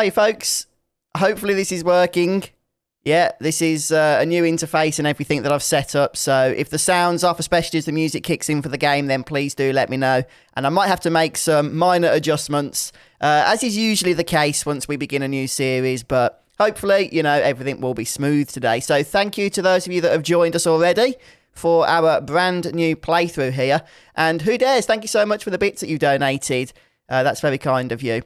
Hi folks, hopefully this is working. Yeah, this is a new interface and everything that I've set up, so if the sound's off, especially as the music kicks in for the game, then please do let me know. And I might have to make some minor adjustments, as is usually the case once we begin a new series, but hopefully, you know, everything will be smooth today. So thank you to those of you that have joined us already for our brand new playthrough here. And who dares, thank you so much for the bits that you donated. That's very kind of you.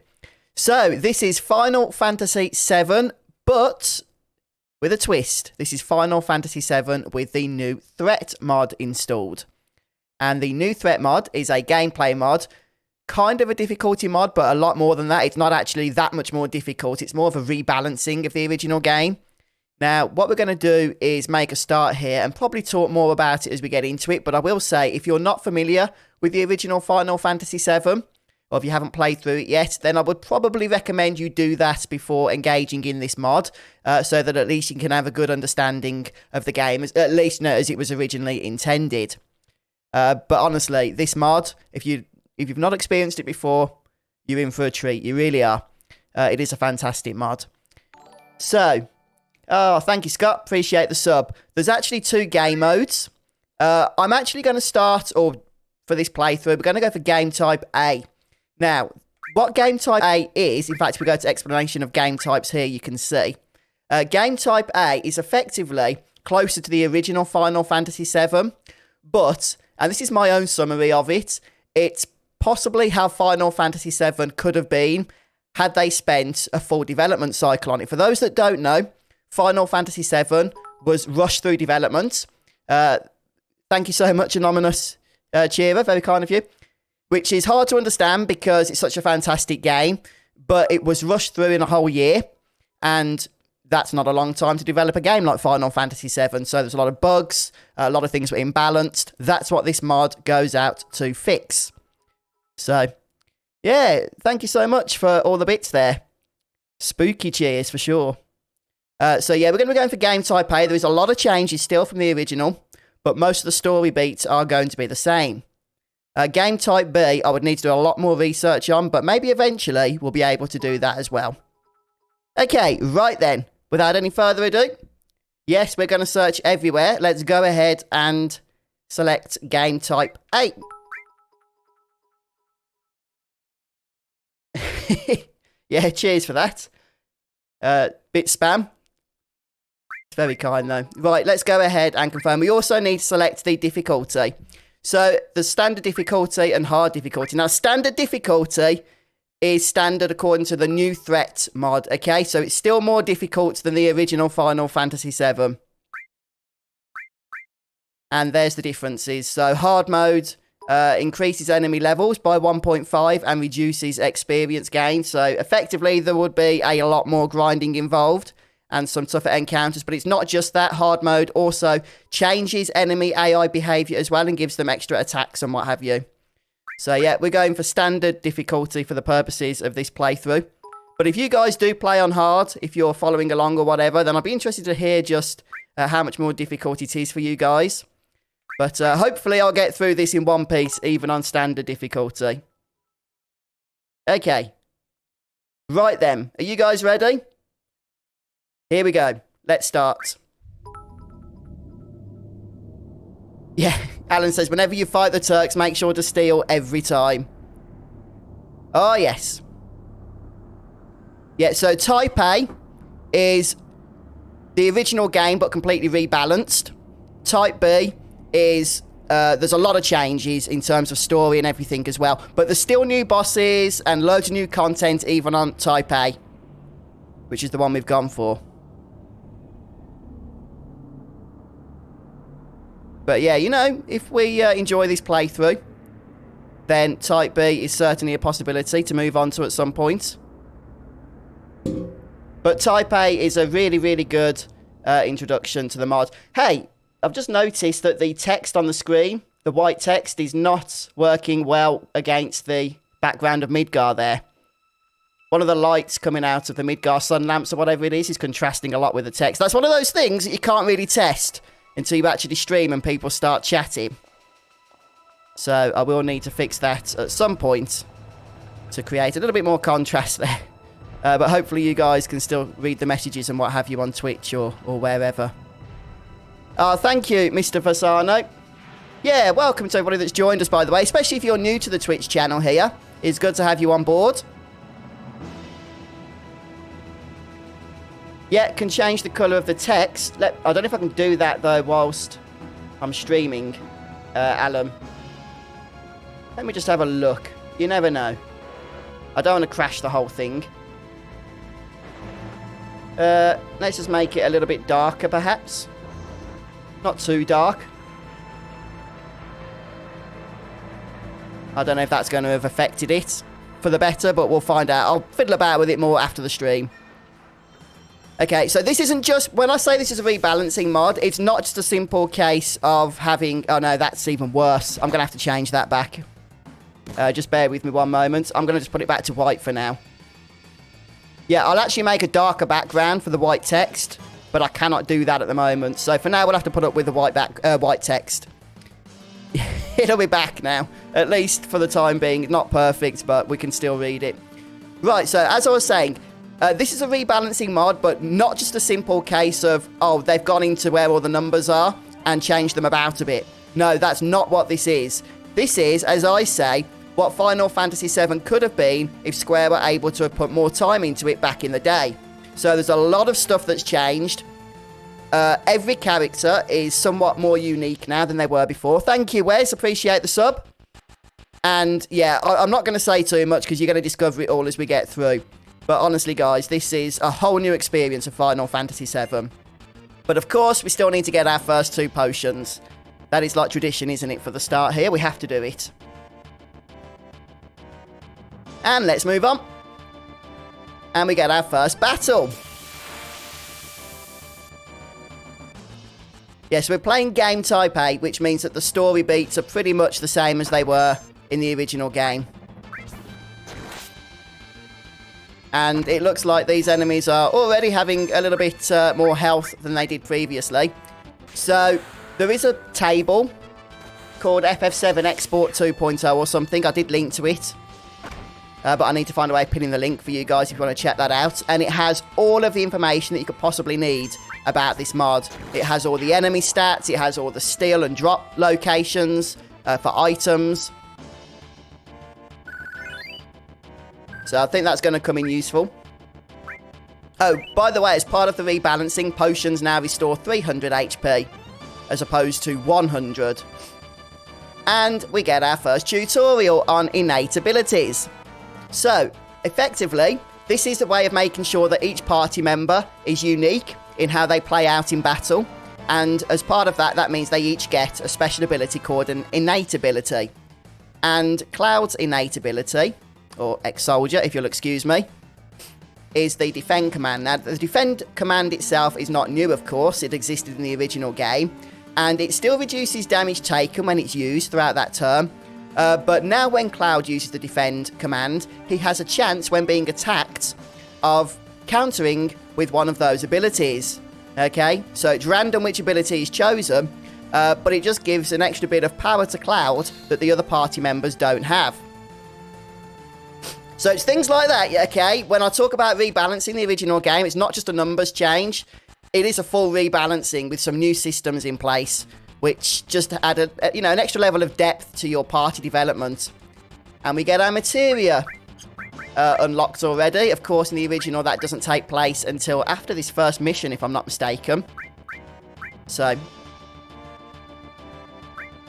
So this is Final Fantasy VII, but with a twist. This is Final Fantasy VII with the new threat mod installed. And the new threat mod is a gameplay mod, kind of a difficulty mod, but a lot more than that. It's not actually that much more difficult. It's more of a rebalancing of the original game. Now, what we're going to do is make a start here and probably talk more about it as we get into it. But I will say, if you're not familiar with the original Final Fantasy VII, or if you haven't played through it yet, then I would probably recommend you do that before engaging in this mod, so that at least you can have a good understanding of the game, at least, you know, as it was originally intended. But honestly, this mod, if you've not experienced it before, you're in for a treat. You really are. It is a fantastic mod. So, oh, thank you, Scott. Appreciate the sub. There's actually 2 game modes. I'm actually going to start, or for this playthrough, we're going to go for game type A. Now, what game type A is, in fact, if we go to explanation of game types here, you can see. Game type A is effectively closer to the original Final Fantasy VII, but, and this is my own summary of it, it's possibly how Final Fantasy VII could have been had they spent a full development cycle on it. For those that don't know, Final Fantasy VII was rushed through development. Thank you so much, Anonymous Cheerer, very kind of you. Which is hard to understand because it's such a fantastic game, but it was rushed through in a whole year, and that's not a long time to develop a game like Final Fantasy VII, so there's a lot of bugs, a lot of things were imbalanced. That's what this mod goes out to fix. So, yeah, thank you so much for all the bits there. Spooky cheers for sure. So yeah, we're going to be going for game type A. There is a lot of changes still from the original, but most of the story beats are going to be the same. Game type B, I would need to do a lot more research on, but maybe eventually we'll be able to do that as well. Okay, right then. Without any further ado, yes, we're going to search everywhere. Let's go ahead and select game type A. Yeah, cheers for that. Bit spam. It's very kind though. Right, let's go ahead and confirm. We also need to select the difficulty. So, the standard difficulty and hard difficulty. Now, standard difficulty is standard according to the new threat mod, okay? So, it's still more difficult than the original Final Fantasy VII. And there's the differences. So, hard mode increases enemy levels by 1.5 and reduces experience gain. So, effectively, there would be a lot more grinding involved and some tougher encounters, but it's not just that. Hard mode also changes enemy AI behavior as well and gives them extra attacks and what have you. So yeah, we're going for standard difficulty for the purposes of this playthrough. But if you guys do play on hard, if you're following along or whatever, then I'd be interested to hear just how much more difficult it is for you guys. But hopefully I'll get through this in one piece, even on standard difficulty. Okay. Right then, are you guys ready? Here we go. Let's start. Yeah, Alan says, whenever you fight the Turks, make sure to steal every time. Oh, yes. Yeah, so Type A is the original game, but completely rebalanced. Type B is, there's a lot of changes in terms of story and everything as well. But there's still new bosses and loads of new content, even on Type A, which is the one we've gone for. But yeah, you know, if we enjoy this playthrough, then Type B is certainly a possibility to move on to at some point. But Type A is a really, really good introduction to the mod. Hey, I've just noticed that the text on the screen, the white text, is not working well against the background of Midgar there. One of the lights coming out of the Midgar sun lamps or whatever it is contrasting a lot with the text. That's one of those things that you can't really test until you actually stream and people start chatting. So I will need to fix that at some point to create a little bit more contrast there. But hopefully you guys can still read the messages and what have you on Twitch or wherever. Oh, thank you, Mr. Fasano. Yeah, welcome to everybody that's joined us, by the way, especially if you're new to the Twitch channel here. It's good to have you on board. Yeah, can change the colour of the text. I don't know if I can do that, though, whilst I'm streaming, Alan. Let me just have a look. You never know. I don't want to crash the whole thing. Let's just make it a little bit darker, perhaps. Not too dark. I don't know if that's going to have affected it for the better, but we'll find out. I'll fiddle about with it more after the stream. Okay, so this isn't just... When I say this is a rebalancing mod, it's not just a simple case of having... Oh, no, that's even worse. I'm going to have to change that back. Just bear with me one moment. I'm going to just put it back to white for now. Yeah, I'll actually make a darker background for the white text, but I cannot do that at the moment. So for now, we'll have to put up with the white text. It'll be back now, at least for the time being. Not perfect, but we can still read it. Right, so as I was saying, this is a rebalancing mod, but not just a simple case of, oh, they've gone into where all the numbers are and changed them about a bit. No, that's not what this is. This is, as I say, what Final Fantasy VII could have been if Square were able to have put more time into it back in the day. So there's a lot of stuff that's changed. Every character is somewhat more unique now than they were before. Thank you, Wes. Appreciate the sub. And yeah, I'm not going to say too much because you're going to discover it all as we get through. But honestly, guys, this is a whole new experience of Final Fantasy VII. But of course, we still need to get our first 2 potions. That is like tradition, isn't it, for the start here? We have to do it. And let's move on. And we get our first battle. Yes, we're playing game type 8, which means that the story beats are pretty much the same as they were in the original game. And it looks like these enemies are already having a little bit more health than they did previously. So there is a table called FF7 Export 2.0 or something. I did link to it. But I need to find a way of pinning the link for you guys if you want to check that out. And it has all of the information that you could possibly need about this mod. It has all the enemy stats. It has all the steal and drop locations for items. So I think that's going to come in useful. Oh, by the way, as part of the rebalancing, potions now restore 300 HP as opposed to 100. And we get our first tutorial on innate abilities. So, effectively, this is a way of making sure that each party member is unique in how they play out in battle. And as part of that, that means they each get a special ability called an innate ability. And Cloud's innate ability, or ex-soldier, if you'll excuse me, is the defend command. Now, the defend command itself is not new, of course. It existed in the original game. And it still reduces damage taken when it's used throughout that term. But now when Cloud uses the defend command, he has a chance when being attacked of countering with one of those abilities. Okay, so it's random which ability is chosen, but it just gives an extra bit of power to Cloud that the other party members don't have. So it's things like that, okay? When I talk about rebalancing the original game, it's not just a numbers change. It is a full rebalancing with some new systems in place, which just add an extra level of depth to your party development. And we get our materia unlocked already. Of course, in the original, that doesn't take place until after this first mission, if I'm not mistaken. So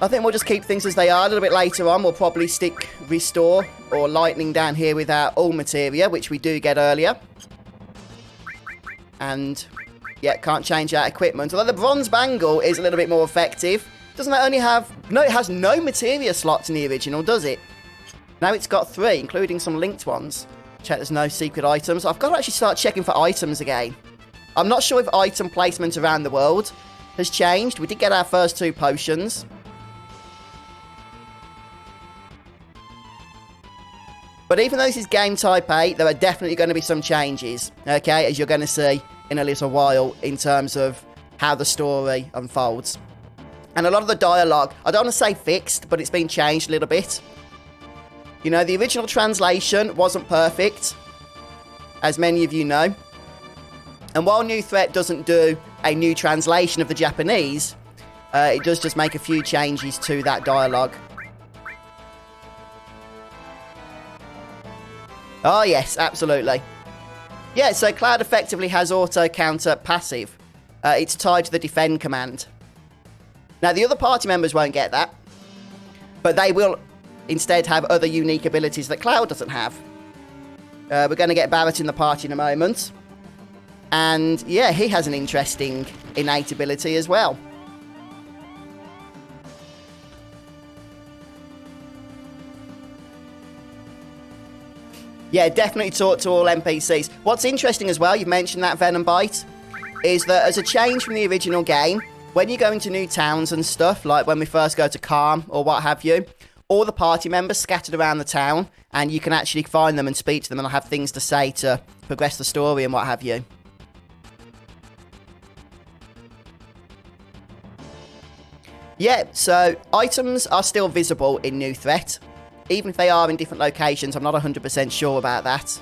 I think we'll just keep things as they are. A little bit later on, we'll probably stick restore or lightning down here with our all materia, which we do get earlier. And yeah, can't change our equipment. Although the bronze bangle is a little bit more effective. Doesn't that only have... No, it has no materia slots in the original, does it? Now it's got 3, including some linked ones. Check there's no secret items. I've got to actually start checking for items again. I'm not sure if item placement around the world has changed. We did get our first 2 potions. But even though this is game type 8, there are definitely going to be some changes, okay, as you're going to see in a little while in terms of how the story unfolds. And a lot of the dialogue, I don't want to say fixed, but it's been changed a little bit. You know, the original translation wasn't perfect. as many of you know. And while New Threat doesn't do a new translation of the Japanese, it does just make a few changes to that dialogue. Oh, yes, absolutely. Yeah, so Cloud effectively has auto-counter passive. It's tied to the defend command. Now, the other party members won't get that, but they will instead have other unique abilities that Cloud doesn't have. We're going to get Barrett in the party in a moment. And, yeah, he has an interesting innate ability as well. Yeah, definitely talk to all NPCs. What's interesting as well, you've mentioned that Venom Bite, is that as a change from the original game, when you go into new towns and stuff, like when we first go to Calm or what have you, all the party members scattered around the town, and you can actually find them and speak to them and have things to say to progress the story and what have you. Yeah, so items are still visible in New Threat. Even if they are in different locations, I'm not 100% sure about that.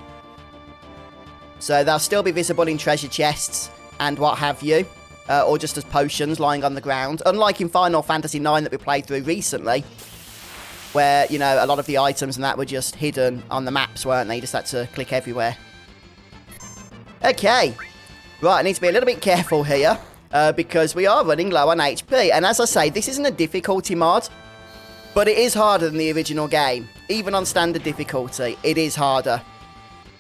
So they'll still be visible in treasure chests and what have you. Or just as potions lying on the ground. Unlike in Final Fantasy IX that we played through recently, where, you know, a lot of the items and that were just hidden on the maps, weren't they? You just had to click everywhere. Okay. Right, I need to be a little bit careful here, because we are running low on HP. And as I say, this isn't a difficulty mod, but it is harder than the original game. Even on standard difficulty, it is harder.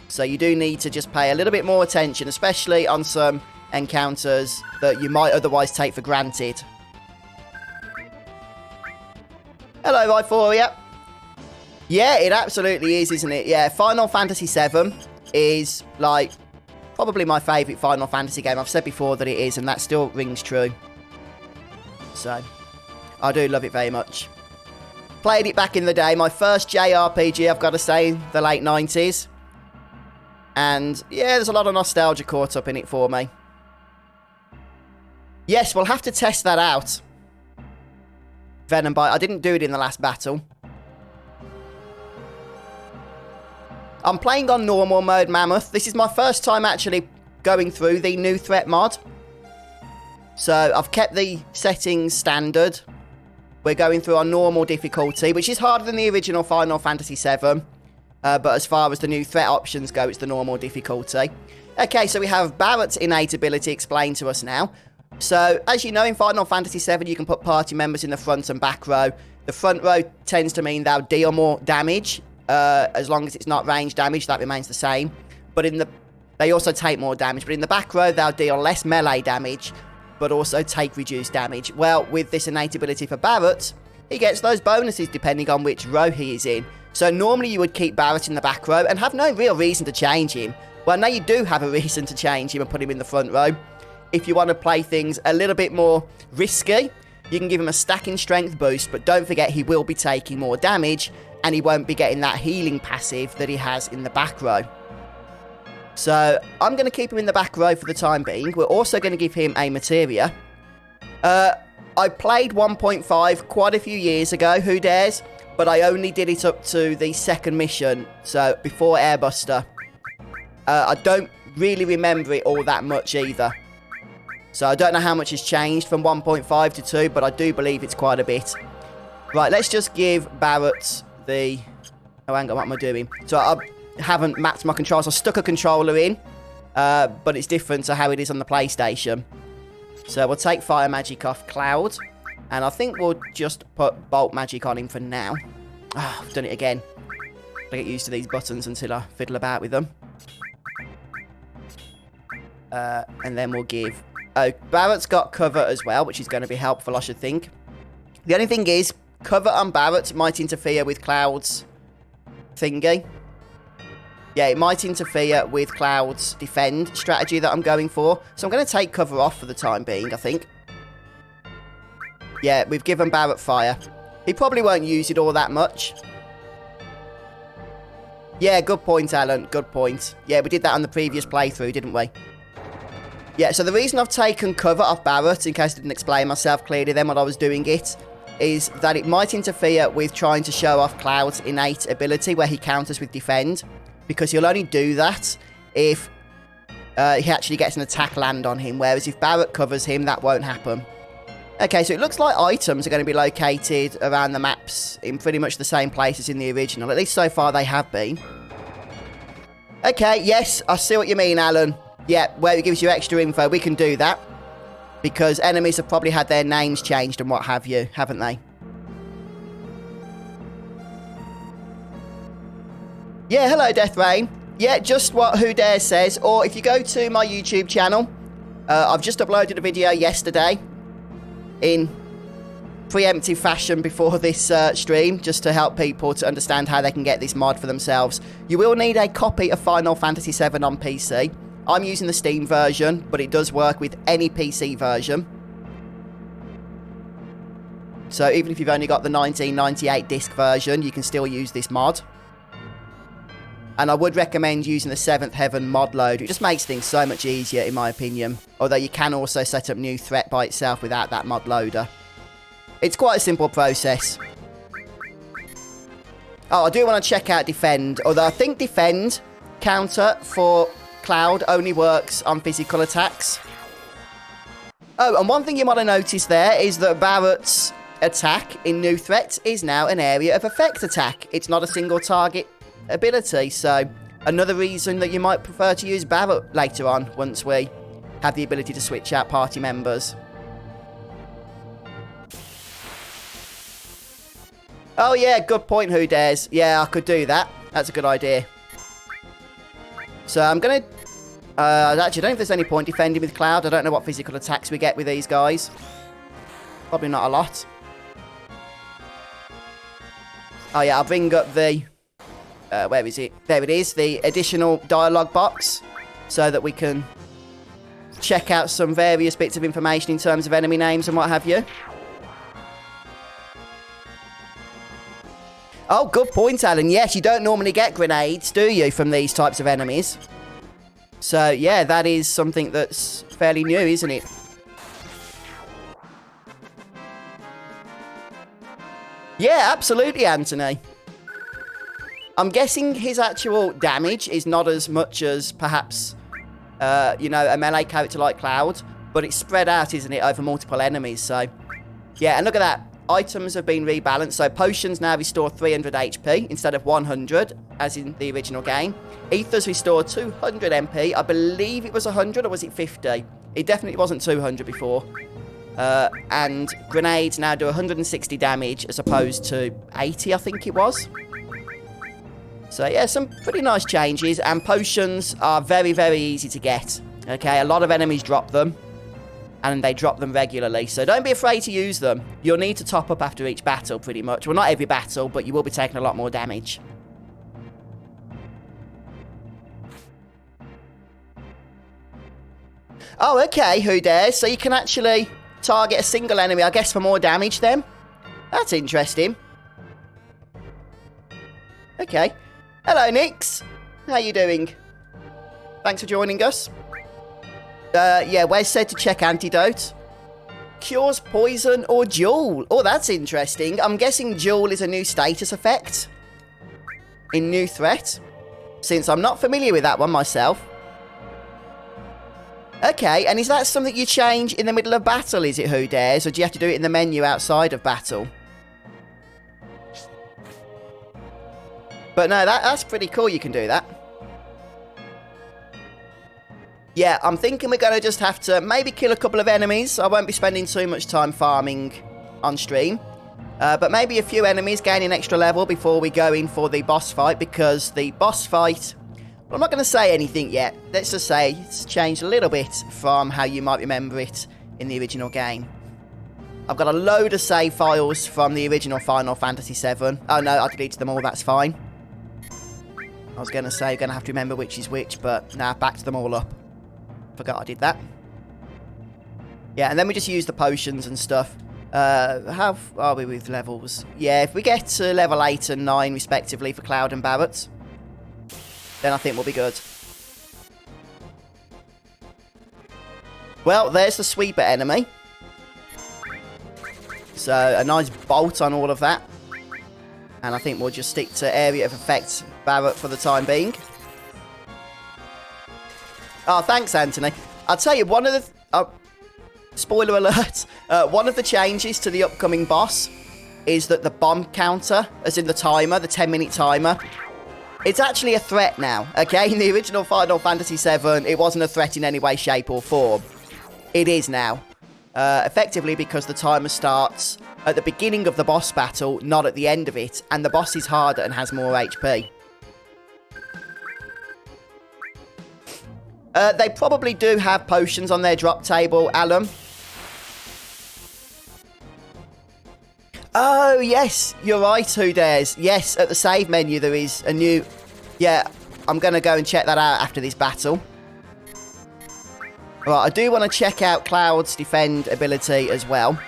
So you do need to just pay a little bit more attention, especially on some encounters that you might otherwise take for granted. Hello, Vyphoria. Yeah, it absolutely is, isn't it? Yeah, Final Fantasy VII is, like, probably my favourite Final Fantasy game. I've said before that it is, and that still rings true. So, I do love it very much. Played it back in the day. My first JRPG, I've got to say, the late 90s. And, yeah, there's a lot of nostalgia caught up in it for me. Yes, we'll have to test that out. Venom Bite. I didn't do it in the last battle. I'm playing on normal mode, Mammoth. This is my first time actually going through the New Threat mod. So, I've kept the settings standard. We're going through our normal difficulty, which is harder than the original Final Fantasy VII. But as far as the New Threat options go, it's the normal difficulty. Okay, so we have Barrett's innate ability explained to us now. So, as you know, in Final Fantasy VII, you can put party members in the front and back row. The front row tends to mean they'll deal more damage. As long as it's not range damage, that remains the same. But they also take more damage. But in the back row, they'll deal less melee damage, but also take reduced damage. Well, with this innate ability for Barrett, he gets those bonuses depending on which row he is in. So normally you would keep Barrett in the back row and have no real reason to change him. Well, now you do have a reason to change him and put him in the front row. If you want to play things a little bit more risky, you can give him a stacking strength boost, but don't forget he will be taking more damage, and he won't be getting that healing passive that he has in the back row. So, I'm going to keep him in the back row for the time being. We're also going to give him a materia. I played 1.5 quite a few years ago, who dares? But I only did it up to the second mission, so before Airbuster. I don't really remember it all that much either. So I don't know how much has changed from 1.5 to 2, but I do believe it's quite a bit. Right, let's just give Barrett the... Oh, hang on, what am I doing? So I haven't mapped my controls. I stuck a controller in, but it's different to how it is on the PlayStation. So we'll take Fire Magic off Cloud, and I think we'll just put Bolt Magic on him for now. Ah, I've done it again. I'll get used to these buttons until I fiddle about with them. And then we'll give... Oh, Barrett's got cover as well, which is going to be helpful, I should think. The only thing is, cover on Barrett might interfere with Cloud's thingy. Yeah, it might interfere with Cloud's defend strategy that I'm going for. So I'm going to take cover off for the time being, I think. Yeah, we've given Barrett fire. He probably won't use it all that much. Yeah, good point, Alan. Good point. Yeah, we did that on the previous playthrough, didn't we? Yeah, so the reason I've taken cover off Barrett, in case I didn't explain myself clearly then when I was doing it, is that it might interfere with trying to show off Cloud's innate ability where he counters with defend, because he'll only do that if he actually gets an attack land on him, whereas if Barrett covers him, that won't happen. Okay, so it looks like items are going to be located around the maps in pretty much the same places in the original. At least so far they have been. Okay, yes, I see what you mean, Alan. Yeah, where it gives you extra info, we can do that. Because enemies have probably had their names changed and what have you, haven't they? Yeah, hello, Death Rain. Yeah, just what Who Dares says. Or if you go to my YouTube channel, I've just uploaded a video yesterday in preemptive fashion before this stream, just to help people to understand how they can get this mod for themselves. You will need a copy of Final Fantasy VII on PC. I'm using the Steam version, but it does work with any PC version. So even if you've only got the 1998 disc version, you can still use this mod. And I would recommend using the 7th Heaven mod load. It just makes things so much easier, in my opinion. Although you can also set up new threat by itself without that mod loader. It's quite a simple process. Oh, I do want to check out Defend. Although I think Defend counter for Cloud only works on physical attacks. Oh, and one thing you might have noticed there is that Barrett's attack in New Threat is now an area of effect attack. It's not a single target ability, so another reason that you might prefer to use Barrett later on once we have the ability to switch out party members. Oh yeah, good point, Who Dares. Yeah, I could do that. That's a good idea. So I'm gonna actually, I don't know if there's any point defending with Cloud. I don't know what physical attacks we get with these guys. Probably not a lot. Oh yeah, I'll bring up the where is it? There it is, the additional dialogue box, so that we can check out some various bits of information in terms of enemy names and what have you. Oh, good point, Alan. Yes, you don't normally get grenades, do you, from these types of enemies? So, yeah, that is something that's fairly new, isn't it? Yeah, absolutely, Anthony. I'm guessing his actual damage is not as much as perhaps, you know, a melee character like Cloud, but it's spread out, isn't it, over multiple enemies, so... Yeah, and look at that. Items have been rebalanced, so potions now restore 300 HP instead of 100, as in the original game. Ethers restore 200 MP. I believe it was 100, or was it 50? It definitely wasn't 200 before. And grenades now do 160 damage, as opposed to 80, I think it was. So yeah, some pretty nice changes, and potions are very, very easy to get. Okay, a lot of enemies drop them, and they drop them regularly, so don't be afraid to use them. You'll need to top up after each battle, pretty much. Well, not every battle, but you will be taking a lot more damage. Oh, okay, Who Dares? So you can actually target a single enemy, I guess, for more damage then? That's interesting. Okay. Hello, Nix. How you doing? Thanks for joining us. Yeah, Wes said to check Antidote. Cures poison or duel. Oh, that's interesting. I'm guessing duel is a new status effect in New Threat, since I'm not familiar with that one myself. Okay, and is that something you change in the middle of battle, is it, Who Dares? Or do you have to do it in the menu outside of battle? But no, that's pretty cool, you can do that. Yeah, I'm thinking we're going to just have to maybe kill a couple of enemies. I won't be spending too much time farming on stream. But maybe a few enemies gaining extra level before we go in for the boss fight. Because the boss fight... Well, I'm not going to say anything yet. Let's just say it's changed a little bit from how you might remember it in the original game. I've got a load of save files from the original Final Fantasy VII. Oh no, I deleted them all, that's fine. I was going to say, going to have to remember which is which, but nah, backed them all up. Forgot I did that. Yeah, and then we just use the potions and stuff. How are we with levels? Yeah, if we get to level 8 and 9, respectively, for Cloud and Barrett, then I think we'll be good. Well, there's the sweeper enemy. So, a nice bolt on all of that. And I think we'll just stick to area of effect Barrett for the time being. Oh, thanks, Anthony. I'll tell you, one of the... spoiler alert. One of the changes to the upcoming boss is that the bomb counter, as in the timer, the 10-minute timer, it's actually a threat now, okay? In the original Final Fantasy VII, it wasn't a threat in any way, shape, or form. It is now. Effectively because the timer starts at the beginning of the boss battle, not at the end of it, and the boss is harder and has more HP. They probably do have potions on their drop table, Alan. Oh, yes, you're right, Who Dares. Yes, at the save menu there is a new... Yeah, I'm going to go and check that out after this battle. Right, I do want to check out Cloud's defend ability as well.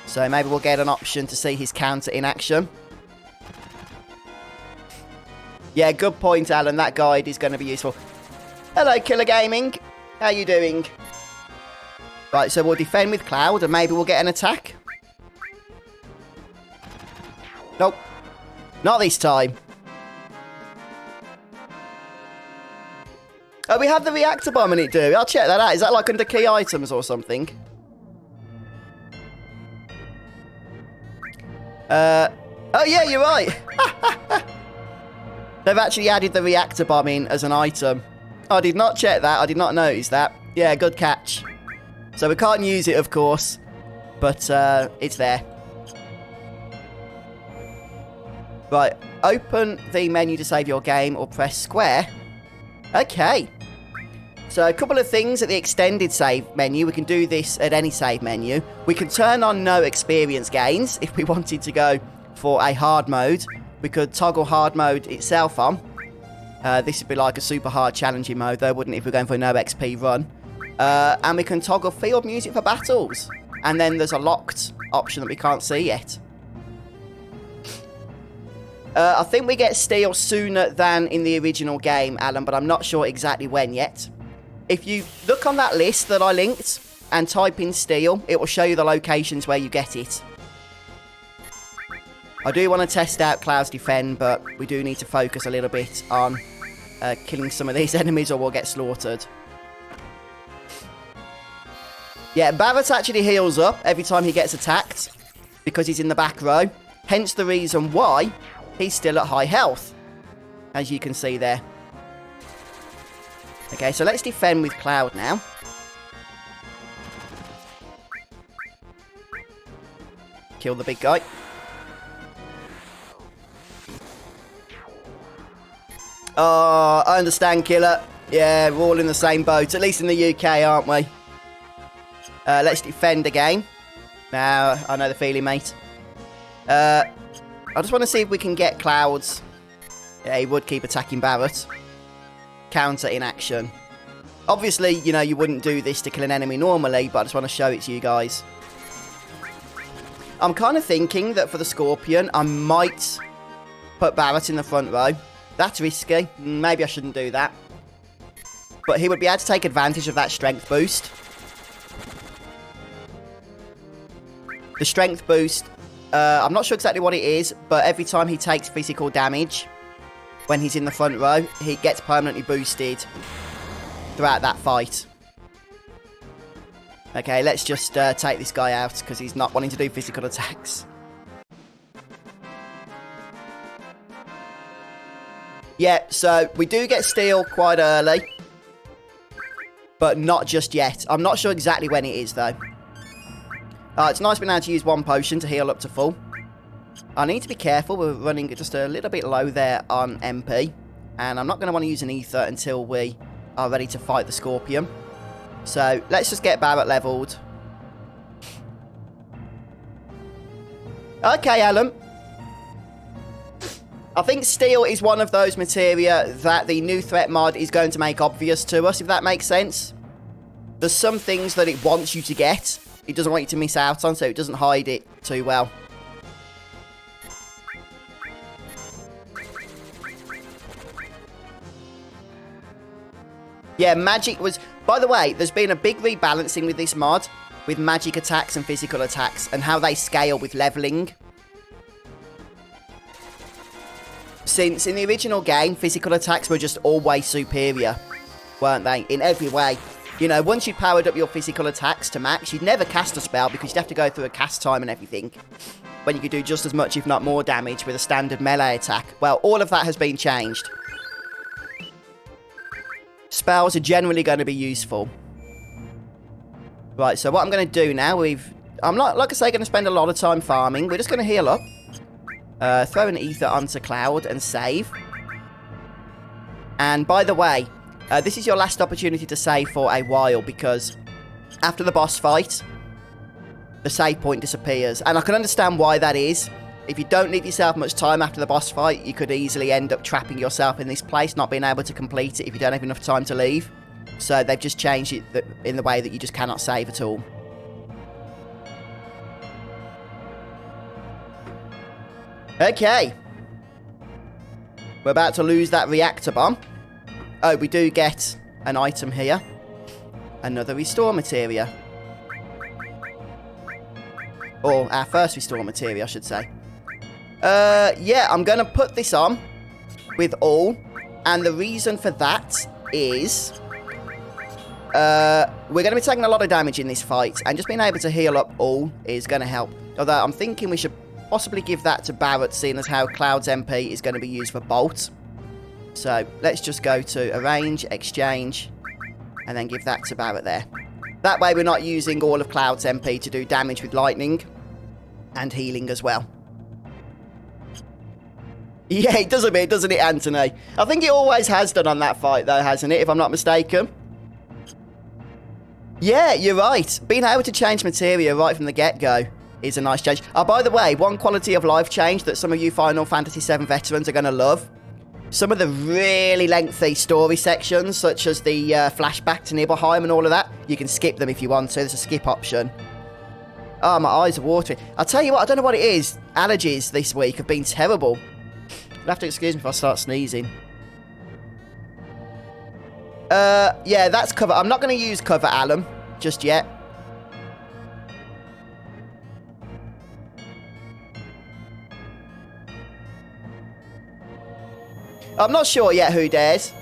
So maybe we'll get an option to see his counter in action. Yeah, good point, Alan. That guide is going to be useful. Hello, Killer Gaming. How you doing? Right, so we'll defend with Cloud and maybe we'll get an attack. Nope. Not this time. Oh, we have the reactor bomb in it, do we? I'll check that out. Is that like under key items or something? Oh, yeah, you're right. They've actually added the reactor bomb in as an item. I did not check that. I did not notice that. Yeah, good catch. So we can't use it, of course. But it's there. Right, open the menu to save your game or press square. Okay. So a couple of things at the extended save menu. We can do this at any save menu. We can turn on no experience gains if we wanted to go for a hard mode. We could toggle hard mode itself on. This would be like a super hard challenging mode though, wouldn't it, if we're going for a no XP run. And we can toggle field music for battles. And then there's a locked option that we can't see yet. I think we get steel sooner than in the original game, Alan, but I'm not sure exactly when yet. If you look on that list that I linked and type in steel, it will show you the locations where you get it. I do want to test out Cloud's defend, but we do need to focus a little bit on killing some of these enemies or we'll get slaughtered. Yeah, Barrett actually heals up every time he gets attacked because he's in the back row. Hence the reason why he's still at high health, as you can see there. Okay, so let's defend with Cloud now. Kill the big guy. Oh, I understand, Killer. Yeah, we're all in the same boat, at least in the UK, aren't we? Let's defend again. Now, I know the feeling, mate. I just want to see if we can get Clouds. Yeah, he would keep attacking Barrett. Counter in action. Obviously, you know, you wouldn't do this to kill an enemy normally, but I just want to show it to you guys. I'm kind of thinking that for the Scorpion, I might put Barrett in the front row. That's risky. Maybe I shouldn't do that. But he would be able to take advantage of that strength boost. The strength boost... I'm not sure exactly what it is, but every time he takes physical damage, when he's in the front row, he gets permanently boosted throughout that fight. Okay, let's just take this guy out, because he's not wanting to do physical attacks. Yeah, so we do get steel quite early, but not just yet. I'm not sure exactly when it is, though. It's nice being able to use one potion to heal up to full. I need to be careful. We're running just a little bit low there on MP. And I'm not going to want to use an ether until we are ready to fight the Scorpion. So let's just get Barrett leveled. Okay, Alan. I think steel is one of those materia that the new threat mod is going to make obvious to us, if that makes sense. There's some things that it wants you to get. It doesn't want you to miss out on, so it doesn't hide it too well. Yeah, magic was... By the way, there's been a big rebalancing with this mod, with magic attacks and physical attacks, and how they scale with leveling. Since in the original game, physical attacks were just always superior. weren't they? In every way. You know, once you'd powered up your physical attacks to max, you'd never cast a spell because you'd have to go through a cast time and everything. When you could do just as much, if not more damage with a standard melee attack. Well, all of that has been changed. Spells are generally going to be useful. Right, so what I'm going to do now, I'm not, like I say, going to spend a lot of time farming. We're just going to heal up. Throw an ether onto Cloud and save. And by the way, this is your last opportunity to save for a while because after the boss fight, the save point disappears. And I can understand why that is. If you don't leave yourself much time after the boss fight, you could easily end up trapping yourself in this place, not being able to complete it if you don't have enough time to leave. So they've just changed it in the way that you just cannot save at all. Okay. We're about to lose that reactor bomb. Oh, we do get an item here. Another restore materia. Or our first restore materia, I should say. Yeah, I'm going to put this on with all. And the reason for that is we're going to be taking a lot of damage in this fight. And just being able to heal up all is going to help. Although I'm thinking we should possibly give that to Barrett, seeing as how Cloud's MP is going to be used for Bolt. So let's just go to Arrange, Exchange, and then give that to Barrett there. That way we're not using all of Cloud's MP to do damage with lightning and healing as well. Yeah, it does a bit, doesn't it, Anthony? I think it always has done on that fight, though, hasn't it, if I'm not mistaken? Yeah, you're right. Being able to change materia right from the get-go is a nice change. Oh, by the way, one quality of life change that some of you Final Fantasy VII veterans are going to love. Some of the really lengthy story sections, such as the flashback to Nibelheim and all of that, you can skip them if you want to. There's a skip option. Oh, my eyes are watering. I'll tell you what, I don't know what it is. Allergies this week have been terrible. You'll have to excuse me if I start sneezing. Yeah, that's cover. I'm not going to use cover alum just yet. I'm not sure yet who dares.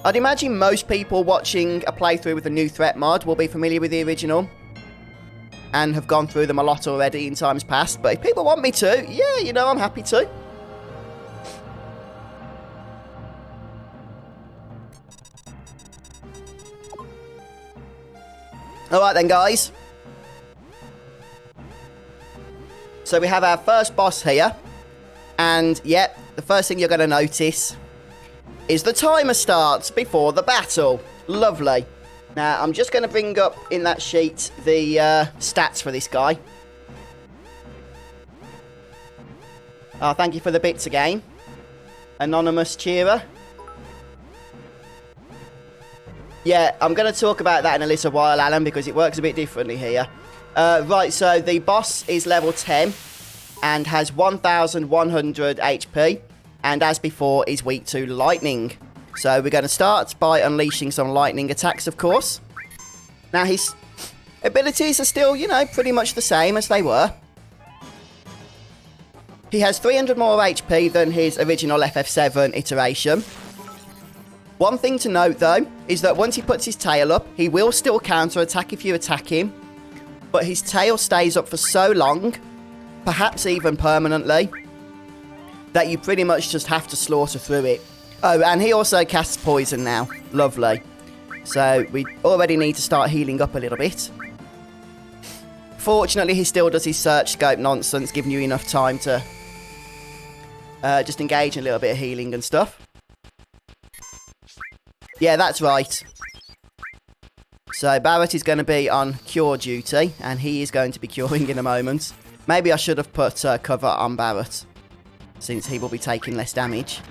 I'd imagine most people watching a playthrough with the new threat mod will be familiar with the original and have gone through them a lot already in times past. But if people want me to, yeah, you know, I'm happy to. Alright then, guys. So we have our first boss here. And, yep, the first thing you're going to notice is the timer starts before the battle. Lovely. Now, I'm just going to bring up in that sheet the stats for this guy. Oh, thank you for the bits again. Anonymous cheerer. Yeah, I'm going to talk about that in a little while, Alan, because it works a bit differently here. Right, so the boss is level 10 and has 1,100 HP, and as before, is weak to lightning. So we're going to start by unleashing some lightning attacks, of course. Now, his abilities are still, you know, pretty much the same as they were. He has 300 more HP than his original FF7 iteration. One thing to note, though, is that once he puts his tail up, he will still counter-attack if you attack him. But his tail stays up for so long, perhaps even permanently, that you pretty much just have to slaughter through it. Oh, and he also casts poison now. Lovely. So we already need to start healing up a little bit. Fortunately, he still does his search scope nonsense, giving you enough time to just engage in a little bit of healing and stuff. Yeah, that's right. So Barrett is going to be on cure duty, and he is going to be curing in a moment. Maybe I should have put cover on Barrett, since he will be taking less damage.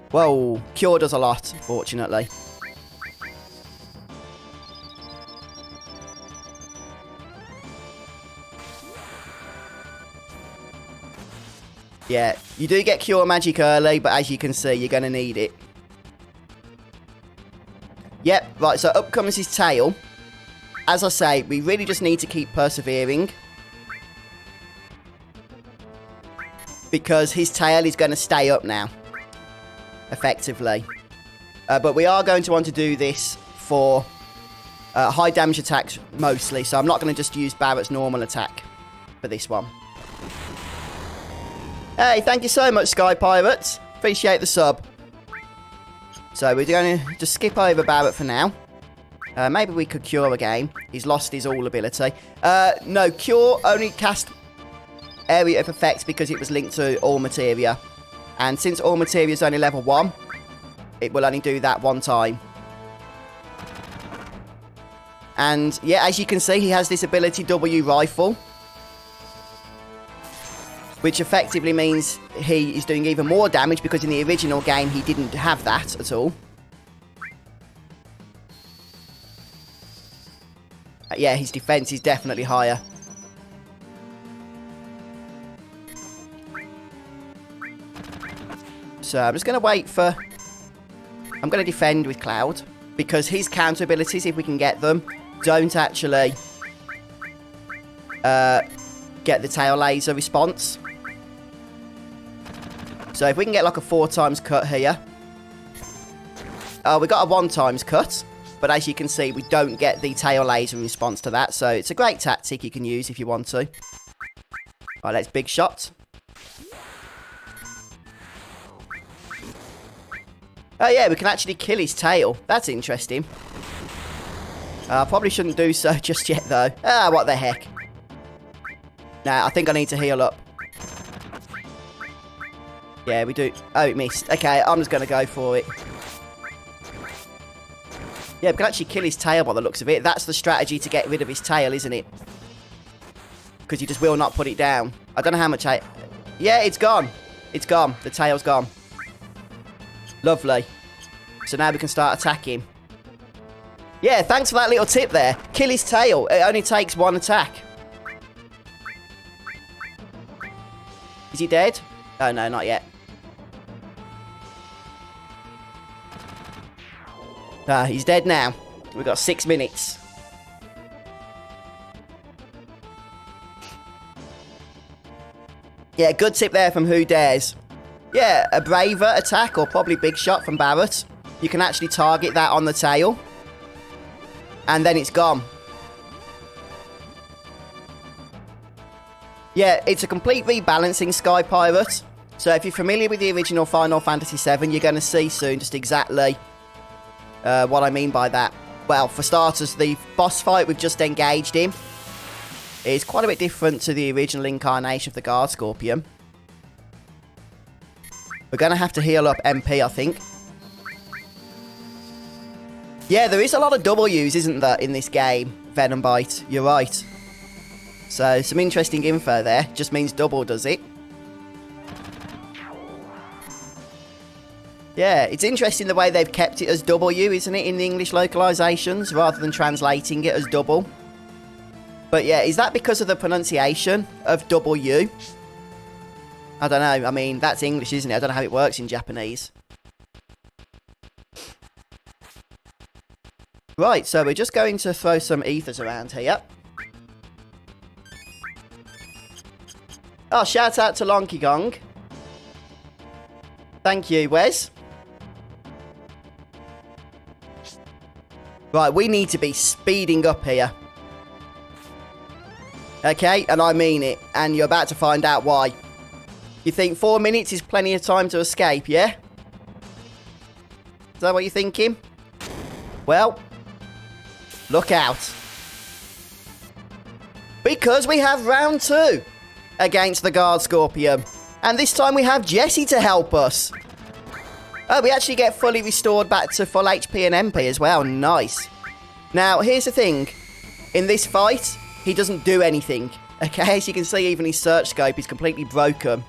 Whoa, cure does a lot, fortunately. Yeah, you do get cure magic early, but as you can see, you're going to need it. Yep, right, so up comes his tail. As I say, we really just need to keep persevering, because his tail is going to stay up now, effectively. But we are going to want to do this for high damage attacks mostly. So I'm not going to just use Barrett's normal attack for this one. Hey, thank you so much, Sky Pirates. Appreciate the sub. So we're going to just skip over Barrett for now. Maybe we could cure again. He's lost his all ability. No, cure only cast area of effect because it was linked to all materia. And since all materia is only level 1, it will only do that one time. And yeah, as you can see, he has this ability W Rifle, which effectively means he is doing even more damage because in the original game he didn't have that at all. Yeah, his defense is definitely higher. So I'm just going to wait for... I'm going to defend with Cloud because his counter abilities, if we can get them, don't actually get the tail laser response. So if we can get like a 4 times cut here. We got a 1 times cut. But as you can see, we don't get the tail laser in response to that. So it's a great tactic you can use if you want to. Alright, let's big shot. Oh yeah, we can actually kill his tail. That's interesting. I probably shouldn't do so just yet though. Ah, what the heck. Nah, I think I need to heal up. Yeah, we do. Oh, it missed. Okay, I'm just going to go for it. Yeah, we can actually kill his tail by the looks of it. That's the strategy to get rid of his tail, isn't it? Because he just will not put it down. I don't know how much I... Yeah, it's gone. It's gone. The tail's gone. Lovely. So now we can start attacking. Yeah, thanks for that little tip there. Kill his tail. It only takes 1 attack. Is he dead? Oh, no, not yet. Ah, he's dead now. We've got 6 minutes. Yeah, good tip there from Who Dares. Yeah, a braver attack or probably big shot from Barrett. You can actually target that on the tail. And then it's gone. Yeah, it's a complete rebalancing, Sky Pirate. So if you're familiar with the original Final Fantasy VII, you're going to see soon just exactly... what I mean by that. Well, for starters, the boss fight we've just engaged in is quite a bit different to the original incarnation of the Guard Scorpion. We're going to have to heal up MP, I think. Yeah, there is a lot of W's, isn't there, in this game, Venom Bite. You're right. So, some interesting info there. Just means double, does it? Yeah, it's interesting the way they've kept it as W, isn't it, in the English localizations, rather than translating it as double. But yeah, is that because of the pronunciation of W? I don't know. I mean, that's English, isn't it? I don't know how it works in Japanese. Right, so we're just going to throw some ethers around here. Oh, shout out to Lonky Gong. Thank you, Wes. Right, we need to be speeding up here. Okay, and I mean it. And you're about to find out why. You think 4 minutes is plenty of time to escape, yeah? Is that what you're thinking? Well, look out. Because we have round 2 against the Guard Scorpion. And this time we have Jesse to help us. Oh, we actually get fully restored back to full HP and MP as well. Nice. Now, here's the thing. In this fight, he doesn't do anything. Okay, as you can see, even his search scope is completely broken.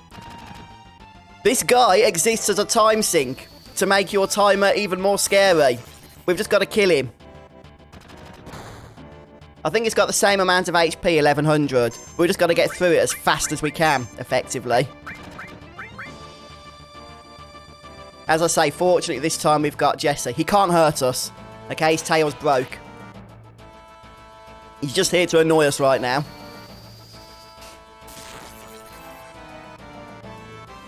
This guy exists as a time sink to make your timer even more scary. We've just got to kill him. I think it's got the same amount of HP, 1100. We've just got to get through it as fast as we can, effectively. As I say, fortunately this time we've got Jesse. He can't hurt us. Okay, his tail's broke. He's just here to annoy us right now.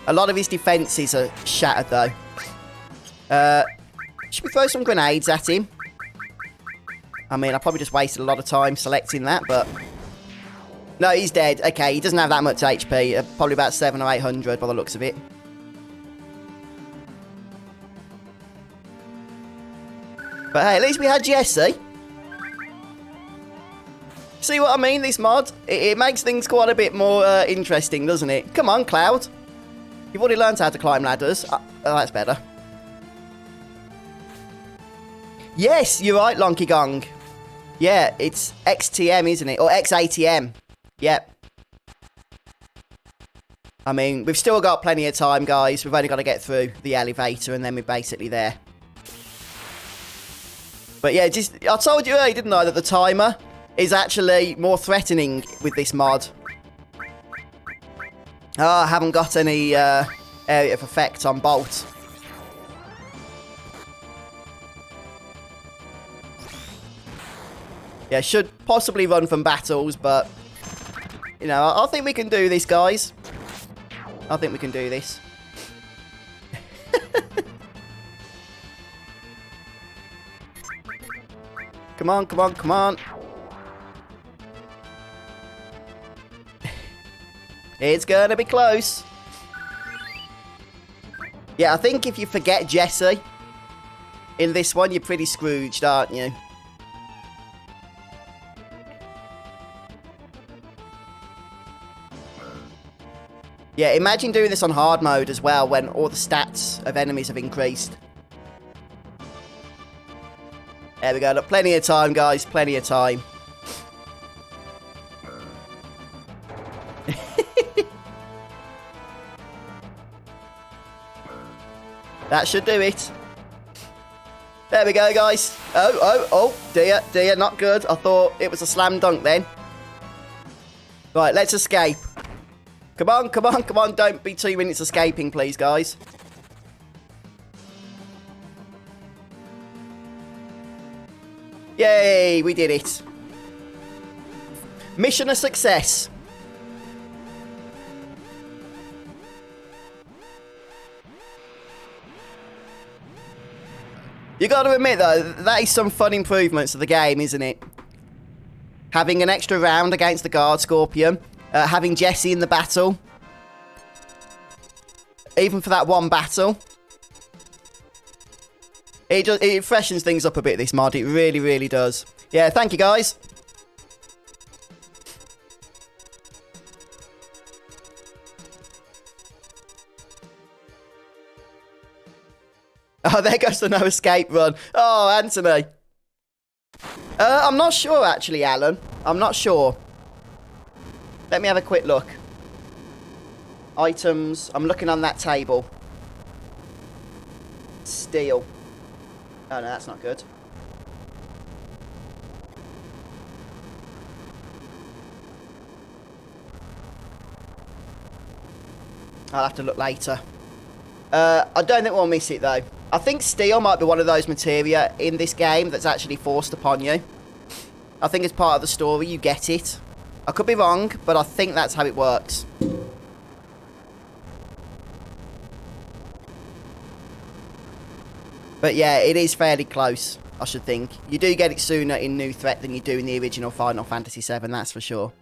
A lot of his defences are shattered though. Should we throw some grenades at him? I mean, I probably just wasted a lot of time selecting that, but... No, he's dead. Okay, he doesn't have that much HP. Probably about 700 or 800 by the looks of it. But hey, at least we had Jesse. See what I mean, this mod? It makes things quite a bit more interesting, doesn't it? Come on, Cloud. You've already learned how to climb ladders. Oh, that's better. Yes, you're right, Lonky Gong. Yeah, it's XTM, isn't it? Or XATM. Yep. I mean, we've still got plenty of time, guys. We've only got to get through the elevator and then we're basically there. But yeah, I told you earlier, didn't I, that the timer is actually more threatening with this mod. Oh, I haven't got any area of effect on Bolt. Yeah, should possibly run from battles, but... You know, I think we can do this, guys. I think we can do this. Come on, come on, come on. It's gonna be close. Yeah, I think if you forget Jesse in this one, you're pretty Scrooged, aren't you? Yeah, imagine doing this on hard mode as well when all the stats of enemies have increased. There we go. Look, plenty of time, guys. Plenty of time. That should do it. There we go, guys. Oh, dear, not good. I thought it was a slam dunk then. Right, let's escape. Come on, come on, come on. Don't be 2 minutes escaping, please, guys. Yay, we did it. Mission a success. You got to admit, though, that is some fun improvements to the game, isn't it? Having an extra round against the Guard Scorpion. Having Jesse in the battle. Even for that one battle. It freshens things up a bit, this mod. It really, really does. Yeah, thank you, guys. Oh, there goes the no escape run. Oh, Anthony. I'm not sure, actually, Alan. I'm not sure. Let me have a quick look. Items. I'm looking on that table. Steel. Oh, no, that's not good. I'll have to look later. I don't think we'll miss it, though. I think steel might be one of those materia in this game that's actually forced upon you. I think as part of the story, you get it. I could be wrong, but I think that's how it works. But yeah, it is fairly close, I should think. You do get it sooner in New Threat than you do in the original Final Fantasy VII, that's for sure.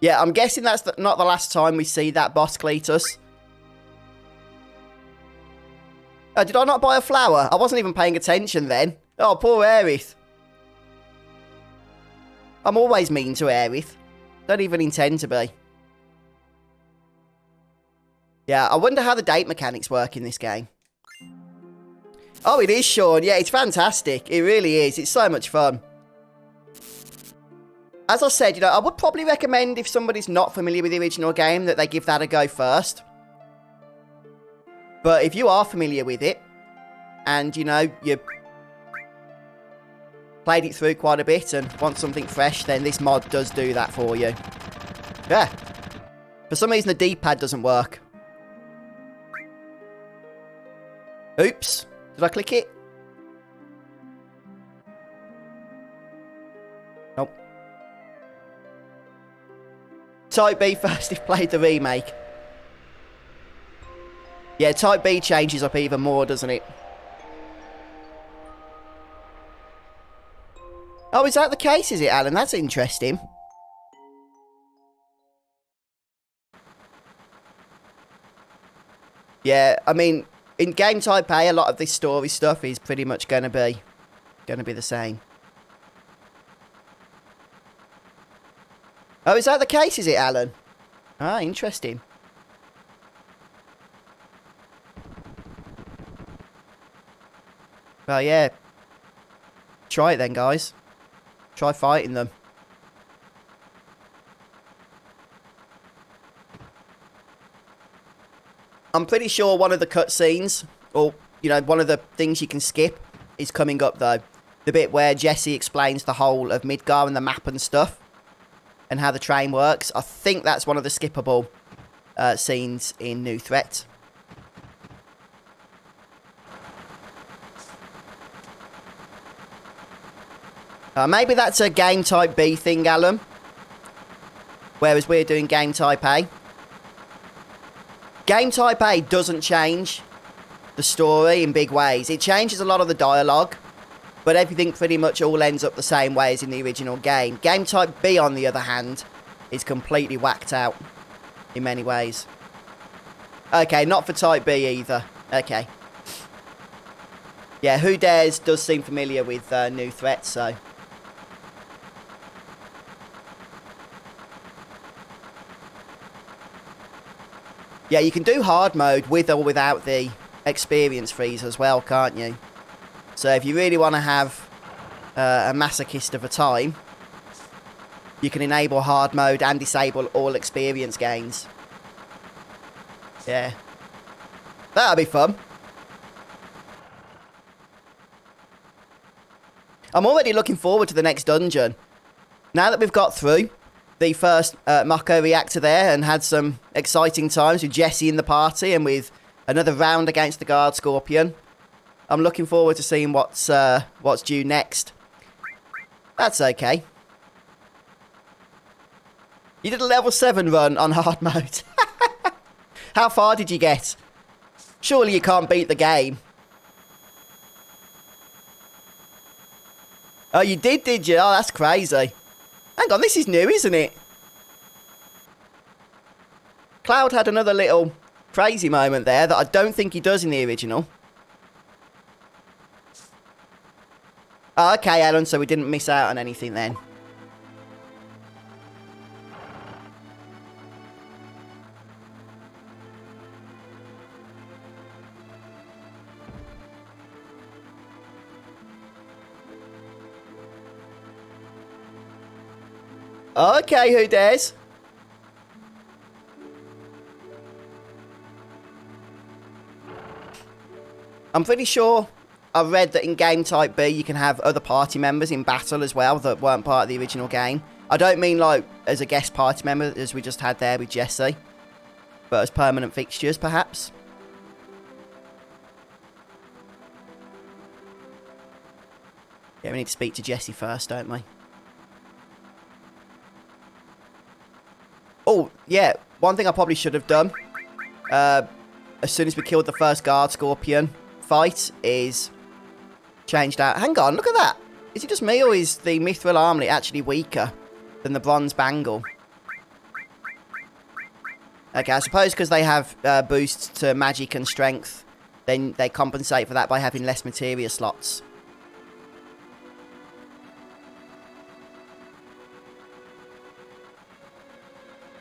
Yeah, I'm guessing that's not the last time we see that boss, Cletus. Oh, did I not buy a flower? I wasn't even paying attention then. Oh, poor Aerith. I'm always mean to Aerith. Don't even intend to be. Yeah, I wonder how the date mechanics work in this game. Oh, it is, Sean. Yeah, it's fantastic. It really is. It's so much fun. As I said, you know, I would probably recommend if somebody's not familiar with the original game that they give that a go first. But if you are familiar with it, and, you know, you played it through quite a bit and want something fresh, then this mod does do that for you. Yeah. For some reason, the D-pad doesn't work. Oops. Did I click it? Type B first if played the remake. Yeah, Type B changes up even more, doesn't it? Oh, is that the case, is it, Alan? That's interesting. Yeah, I mean, in game Type A, a lot of this story stuff is pretty much going to be the same. Oh, is that the case, is it, Alan? Ah, interesting. Well, yeah. Try it then, guys. Try fighting them. I'm pretty sure one of the cutscenes, or, you know, one of the things you can skip is coming up, though. The bit where Jesse explains the whole of Midgar and the map and stuff, and how the train works. I think that's one of the skippable scenes in New Threat. Maybe that's a game Type B thing, Alan. Whereas we're doing game Type A. Game Type A doesn't change the story in big ways. It changes a lot of the dialogue, but everything pretty much all ends up the same way as in the original game. Game Type B, on the other hand, is completely whacked out in many ways. Okay, not for Type B either. Okay. Yeah, Who Dares does seem familiar with New Threat, so... Yeah, you can do hard mode with or without the experience freeze as well, can't you? So if you really want to have a masochist of a time, you can enable hard mode and disable all experience gains. Yeah. That'll be fun. I'm already looking forward to the next dungeon. Now that we've got through the first Mako reactor there and had some exciting times with Jesse in the party and with another round against the Guard Scorpion, I'm looking forward to seeing what's due next. That's okay. You did a level 7 run on hard mode. How far did you get? Surely you can't beat the game. Oh, you did you? Oh, that's crazy. Hang on, this is new, isn't it? Cloud had another little crazy moment there that I don't think he does in the original. Oh, okay, Alan, so we didn't miss out on anything then. Okay, Who Dares? I'm pretty sure I read that in game Type B you can have other party members in battle as well that weren't part of the original game. I don't mean like as a guest party member as we just had there with Jesse, but as permanent fixtures perhaps. Yeah, we need to speak to Jesse first, don't we? Oh, yeah, one thing I probably should have done, as soon as we killed the first Guard Scorpion fight, is changed out. Hang on, look at that. Is it just me, or is the Mithril Armlet actually weaker than the Bronze Bangle? Okay, I suppose because they have boosts to magic and strength, then they compensate for that by having less materia slots.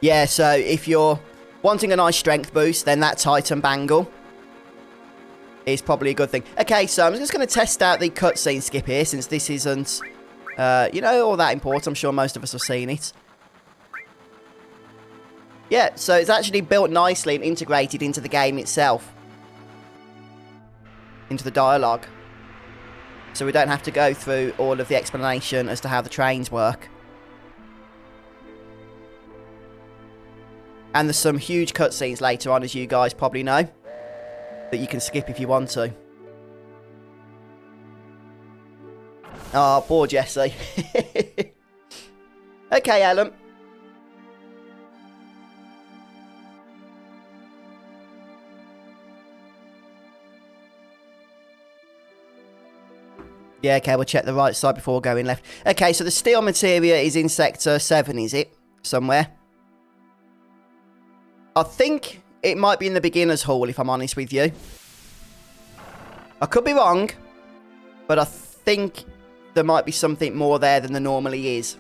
Yeah, so if you're wanting a nice strength boost, then that Titan Bangle is probably a good thing. Okay, so I'm just going to test out the cutscene skip here, since this isn't, you know, all that important. I'm sure most of us have seen it. Yeah, so it's actually built nicely and integrated into the game itself. Into the dialogue. So we don't have to go through all of the explanation as to how the trains work. And there's some huge cutscenes later on, as you guys probably know, that you can skip if you want to. Oh, poor Jesse. Okay, Alan. Yeah, okay, we'll check the right side before going left. Okay, so the steel materia is in Sector 7, is it? Somewhere. I think it might be in the beginner's hall, if I'm honest with you. I could be wrong, but I think there might be something more there than there normally is.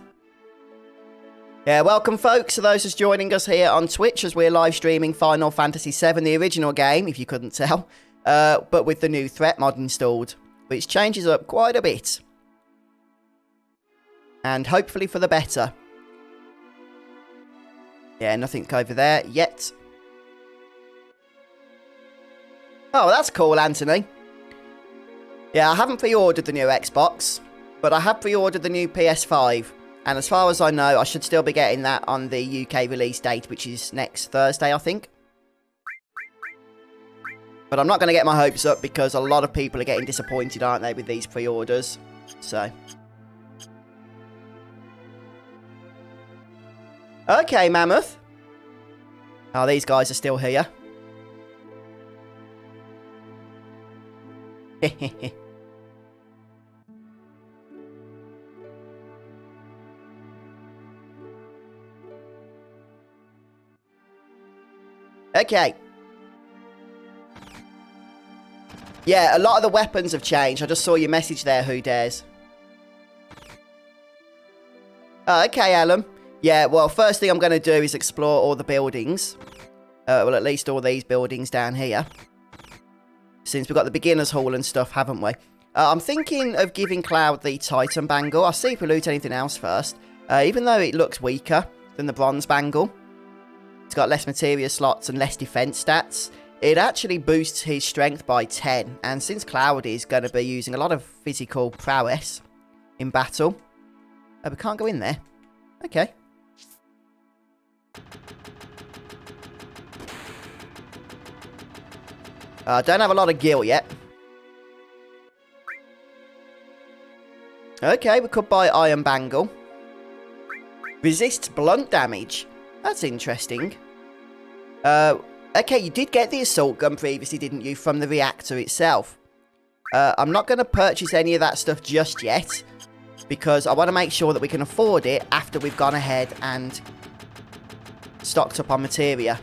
Yeah, welcome folks to those just joining us here on Twitch as we're live streaming Final Fantasy VII, the original game, if you couldn't tell, but with the new threat mod installed, which changes up quite a bit. And hopefully for the better. Yeah, nothing over there yet. Oh, that's cool, Anthony. Yeah, I haven't pre-ordered the new Xbox, but I have pre-ordered the new PS5. And as far as I know, I should still be getting that on the UK release date, which is next Thursday, I think. But I'm not going to get my hopes up because a lot of people are getting disappointed, aren't they, with these pre-orders. So. Okay, Mammoth. Oh, these guys are still here. Hehehe. Okay. Yeah, a lot of the weapons have changed. I just saw your message there, Who Dares. Oh, okay, Alan. Yeah, well, first thing I'm going to do is explore all the buildings. Well, at least all these buildings down here. Since we've got the beginner's hall and stuff, haven't we? I'm thinking of giving Cloud the Titan Bangle. I'll see if we loot anything else first. Even though it looks weaker than the Bronze Bangle. It's got less materia slots and less defense stats. It actually boosts his strength by 10. And since Cloud is going to be using a lot of physical prowess in battle. Oh, we can't go in there. Okay. I don't have a lot of gil yet. Okay, we could buy Iron Bangle. Resists blunt damage. That's interesting. Okay, you did get the assault gun previously, didn't you, from the reactor itself? I'm not going to purchase any of that stuff just yet, because I want to make sure that we can afford it after we've gone ahead and stocked up on materia.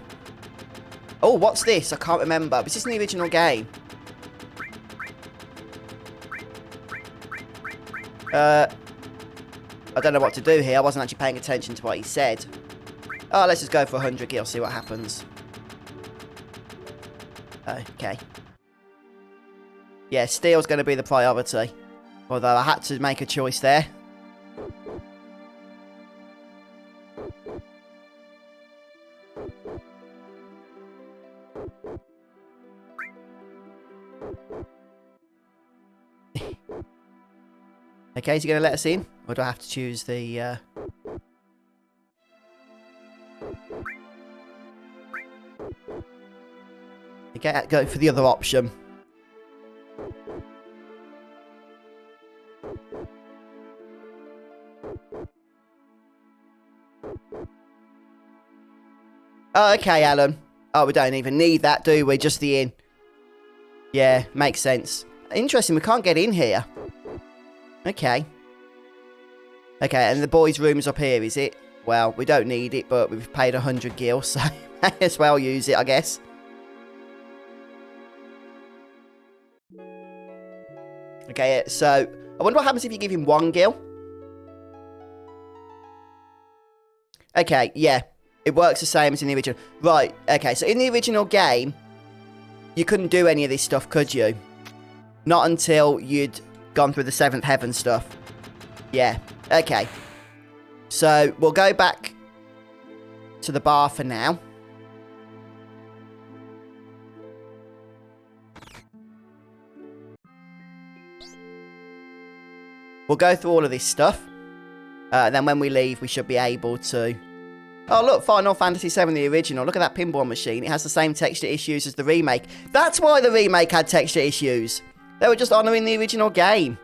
Oh, what's this? I can't remember. Was this in the original game? I don't know what to do here. I wasn't actually paying attention to what he said. Oh, let's just go for 100 gil, see what happens. Okay. Yeah, steel's going to be the priority. Although I had to make a choice there. Okay, is he going to let us in? Or do I have to choose the... Okay, go for the other option. Oh, okay, Alan. Oh, we don't even need that, do we? Just the inn. Yeah, makes sense. Interesting, we can't get in here. Okay. Okay, and the boys' room's up here, is it? Well, we don't need it, but we've paid 100 gil, so may as well use it, I guess. Okay, so I wonder what happens if you give him 1 gil. Okay, yeah. It works the same as in the original. Right, okay, so in the original game, you couldn't do any of this stuff, could you? Not until you'd gone through the 7th heaven stuff. Yeah, okay. So, we'll go back to the bar for now. We'll go through all of this stuff. And then when we leave, we should be able to... Oh, look, Final Fantasy VII, the original. Look at that pinball machine. It has the same texture issues as the remake. That's why the remake had texture issues. They were just honouring the original game.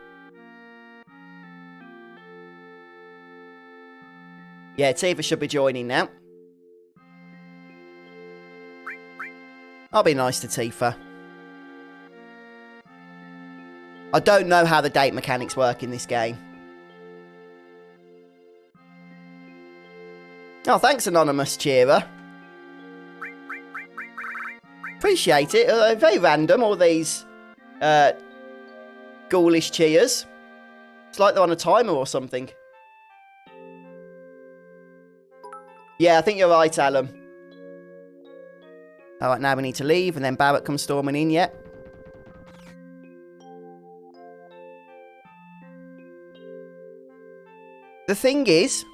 Yeah, Tifa should be joining now. I'll be nice to Tifa. I don't know how the date mechanics work in this game. Oh, thanks, Anonymous Cheerer. Appreciate it. Very random, all these ghoulish cheers. It's like they're on a timer or something. Yeah, I think you're right, Alan. Alright, now we need to leave, and then Barrett comes storming in, yep. The thing is,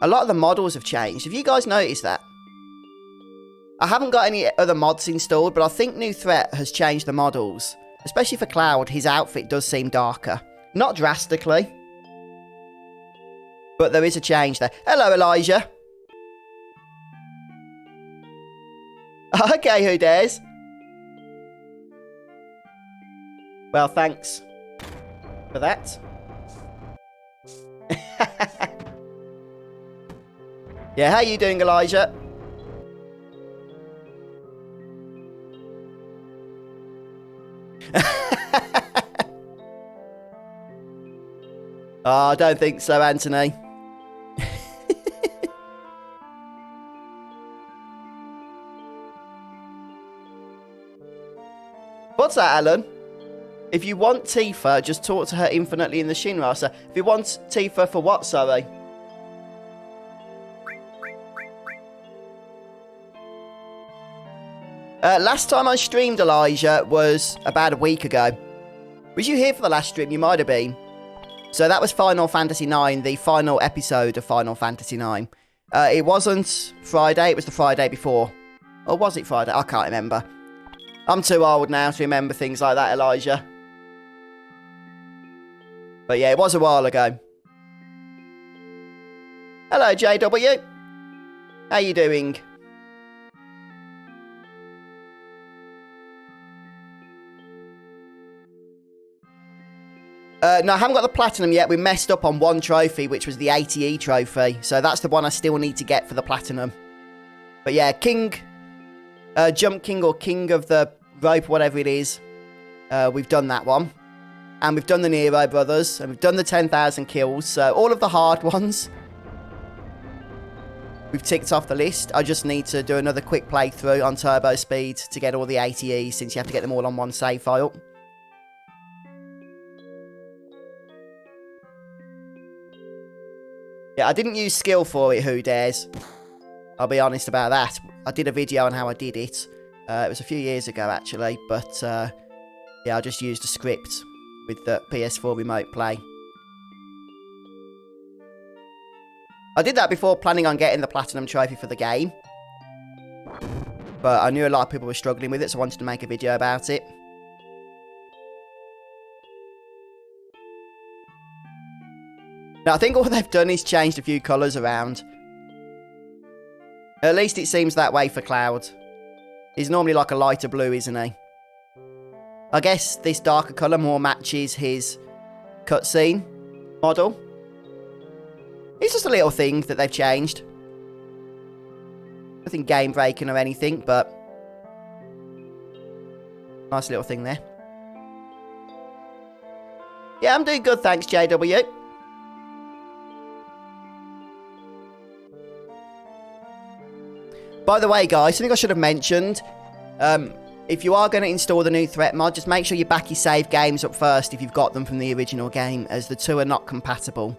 a lot of the models have changed. Have you guys noticed that? I haven't got any other mods installed, but I think New Threat has changed the models. Especially for Cloud, his outfit does seem darker. Not drastically, but there is a change there. Hello, Elijah. Okay, who dares? Well, thanks for that. Yeah, how you doing, Elijah? Oh, I don't think so, Anthony. What's that, Alan? If you want Tifa, just talk to her infinitely in the Shinra. So, if you want Tifa for what, sorry? Last time I streamed, Elijah, was about a week ago. Was you here for the last stream? You might have been. So that was Final Fantasy IX, the final episode of Final Fantasy IX. It wasn't Friday, it was the Friday before. Or was it Friday? I can't remember. I'm too old now to remember things like that, Elijah. But yeah, it was a while ago. Hello, JW. How you doing? No, I haven't got the platinum yet. We messed up on one trophy, which was the ATE trophy. So that's the one I still need to get for the platinum. But yeah, King, Jump King or King of the Rope, whatever it is. We've done that one. And we've done the Nero Brothers. And we've done the 10,000 kills. So all of the hard ones we've ticked off the list. I just need to do another quick playthrough on turbo speed to get all the ATEs, since you have to get them all on one save file. Yeah, I didn't use skill for it, who dares. I'll be honest about that. I did a video on how I did it. It was a few years ago, actually. But, yeah, I just used a script with the PS4 Remote Play. I did that before planning on getting the Platinum Trophy for the game. But I knew a lot of people were struggling with it, so I wanted to make a video about it. Now, I think all they've done is changed a few colours around. At least it seems that way for Cloud. He's normally like a lighter blue, isn't he? I guess this darker colour more matches his cutscene model. It's just a little thing that they've changed. Nothing game breaking or anything, but nice little thing there. Yeah, I'm doing good, thanks, JW. By the way, guys, something I should have mentioned. If you are going to install the new threat mod, just make sure you back your save games up first if you've got them from the original game, as the two are not compatible.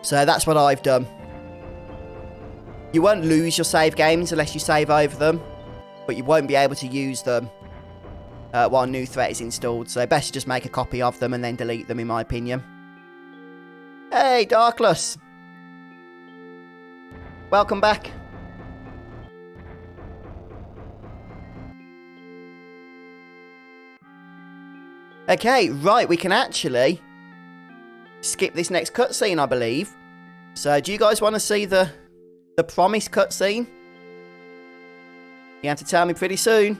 So that's what I've done. You won't lose your save games unless you save over them, but you won't be able to use them while new threat is installed. So best to just make a copy of them and then delete them, in my opinion. Hey, Darkless. Welcome back. Okay, right, we can actually skip this next cutscene, I believe. So, do you guys want to see the promised cutscene? You have to tell me pretty soon.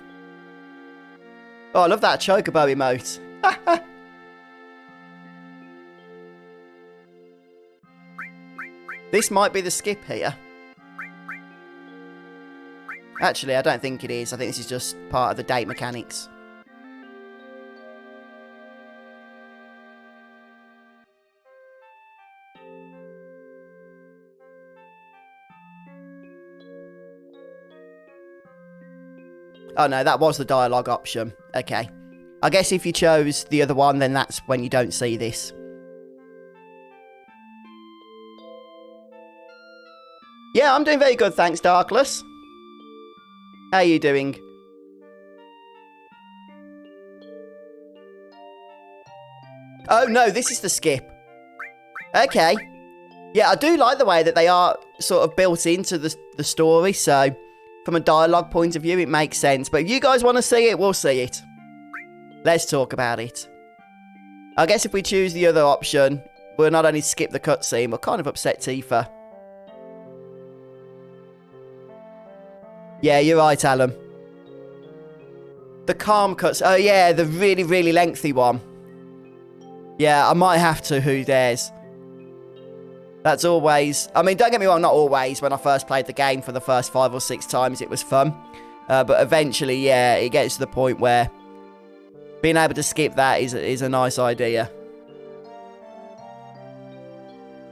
Oh, I love that chocobo emote. This might be the skip here. Actually, I don't think it is. I think this is just part of the date mechanics. Oh, no, that was the dialogue option. Okay. I guess if you chose the other one, then that's when you don't see this. Yeah, I'm doing very good, thanks, Darkless. How are you doing? Oh, no, this is the skip. Okay. Yeah, I do like the way that they are sort of built into the story, so from a dialogue point of view, it makes sense. But if you guys want to see it, we'll see it. Let's talk about it. I guess if we choose the other option, we'll not only skip the cutscene, we'll kind of upset Tifa. Yeah, you're right, Alan. The calm cuts. Oh, yeah, the really, really lengthy one. Yeah, I might have to, who dares. That's always... I mean, don't get me wrong, not always. When I first played the game for the first 5 or 6 times, it was fun. But eventually, yeah, it gets to the point where being able to skip that is a nice idea.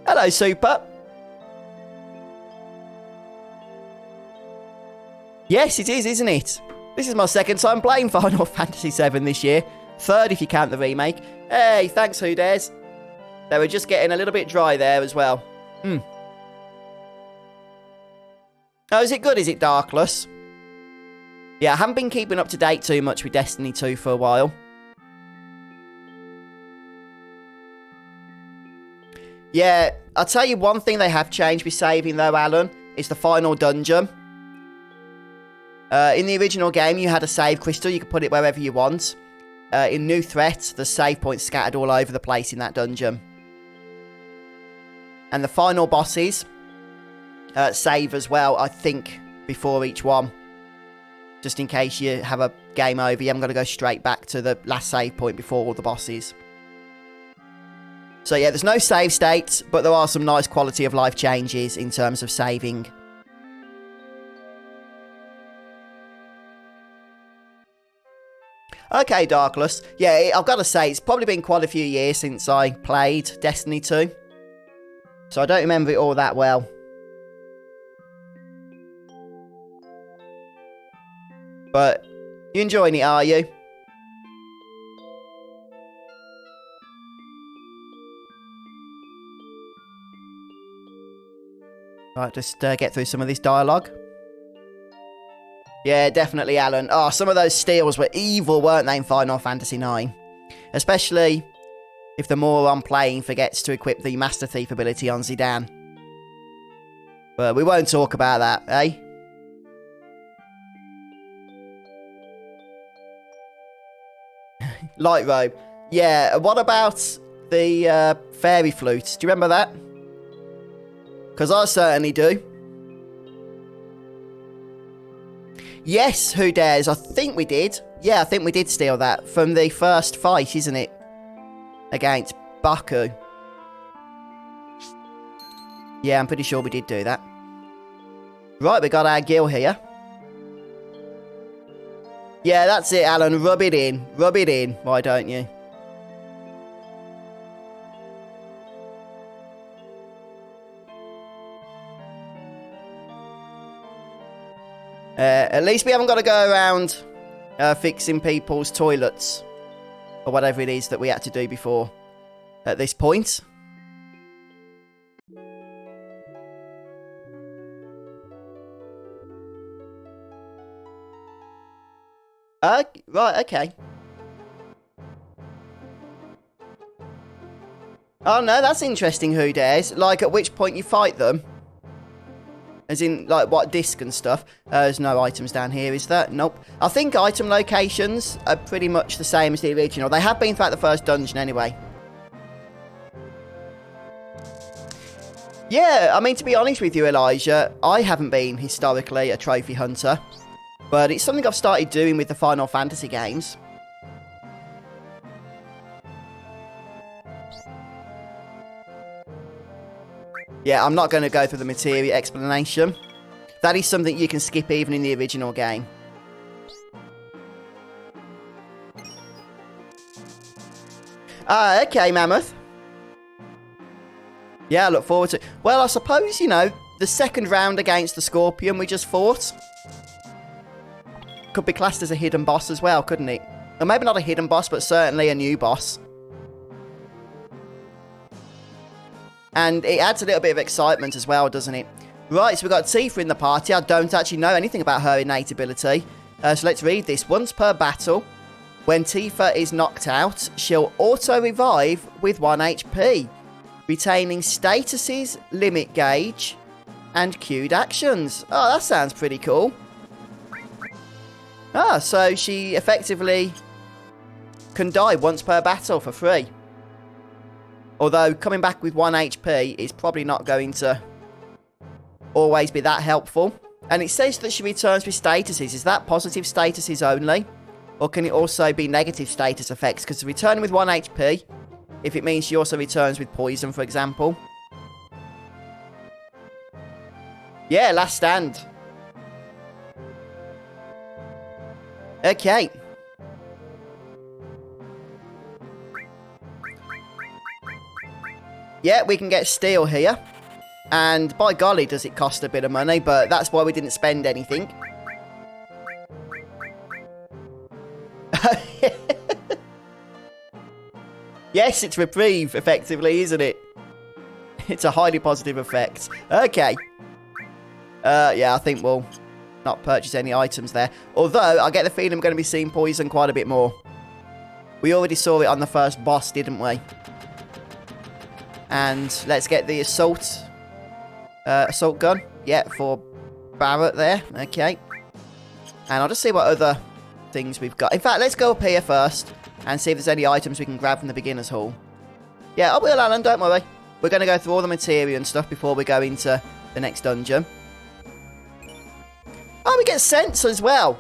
Hello, Super. Yes, it is, isn't it? This is my second time playing Final Fantasy VII this year. Third if you count the remake. Hey, thanks, who dares. They were just getting a little bit dry there as well. Oh, is it good? Is it Darkless? Yeah, I haven't been keeping up to date too much with Destiny 2 for a while. Yeah, I'll tell you one thing they have changed with saving though, Alan, is the final dungeon. In the original game, you had a save crystal. You could put it wherever you want. In New Threat, the save points scattered all over the place in that dungeon. And the final bosses save as well, I think, before each one. Just in case you have a game over, you haven't got to go straight back to the last save point before all the bosses. So yeah, there's no save states, but there are some nice quality of life changes in terms of saving. Okay, Darkless. Yeah, I've got to say, it's probably been quite a few years since I played Destiny 2. So I don't remember it all that well. But you enjoying it, are you? Right, just get through some of this dialogue. Yeah, definitely, Alan. Oh, some of those steals were evil, weren't they, in Final Fantasy IX? Especially if the moron playing forgets to equip the Master Thief ability on Zidane. But we won't talk about that, eh? Light robe. Yeah, what about the fairy flute? Do you remember that? Because I certainly do. Yes, who dares? I think we did. Yeah, I think we did steal that from the first fight, isn't it? Against Baku. Yeah, I'm pretty sure we did do that. Right, we got our gill here. Yeah, that's it, Alan. Rub it in. Rub it in. Why don't you? At least we haven't got to go around fixing people's toilets. Or whatever it is that we had to do before. At this point. Right, okay. Oh no, that's interesting, who dares. Like, at which point you fight them. As in, like, what disc and stuff. There's no items down here, is there? Nope. I think item locations are pretty much the same as the original. They have been throughout the first dungeon anyway. Yeah, I mean, to be honest with you, Elijah, I haven't been historically a trophy hunter. But it's something I've started doing with the Final Fantasy games. Yeah, I'm not going to go through the materia explanation. That is something you can skip even in the original game. Okay, Mammoth. Yeah, I look forward to it. Well, I suppose, you know, the second round against the Scorpion we just fought could be classed as a hidden boss as well, couldn't it? Or maybe not a hidden boss, but certainly a new boss. And it adds a little bit of excitement as well, doesn't it? Right, so we've got Tifa in the party. I don't actually know anything about her innate ability. So let's read this. Once per battle, when Tifa is knocked out, she'll auto-revive with 1 HP, retaining statuses, limit gauge, and queued actions. Oh, that sounds pretty cool. Ah, so she effectively can die once per battle for free. Although, coming back with 1 HP is probably not going to always be that helpful. And it says that she returns with statuses. Is that positive statuses only? Or can it also be negative status effects? Because returning with 1 HP, if it means she also returns with poison, for example. Yeah, last stand. Okay. Yeah, we can get steel here. And by golly, does it cost a bit of money, but that's why we didn't spend anything. Yes, it's reprieve, effectively, isn't it? It's a highly positive effect. Okay. Yeah, I think we'll not purchase any items there. Although, I get the feeling I'm going to be seeing poison quite a bit more. We already saw it on the first boss, didn't we? And let's get the assault gun. Yeah, for Barrett there. Okay. And I'll just see what other things we've got. In fact, let's go up here first and see if there's any items we can grab from the beginner's hall. Yeah, I will, Alan, don't worry. We're going to go through all the materia and stuff before we go into the next dungeon. Oh, we get scents as well.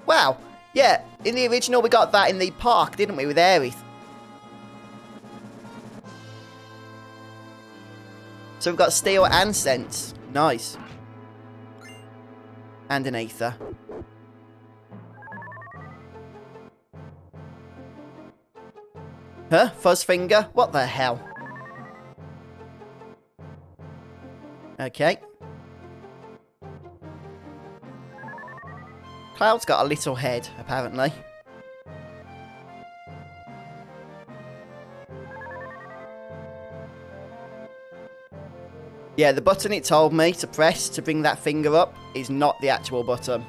Wow. Yeah, in the original we got that in the park, didn't we, with Aerith? So we've got steel and scents. Nice. And an ether. Huh? Fuzzfinger? What the hell? Okay. Cloud's got a little head, apparently. Yeah, the button it told me to press to bring that finger up is not the actual button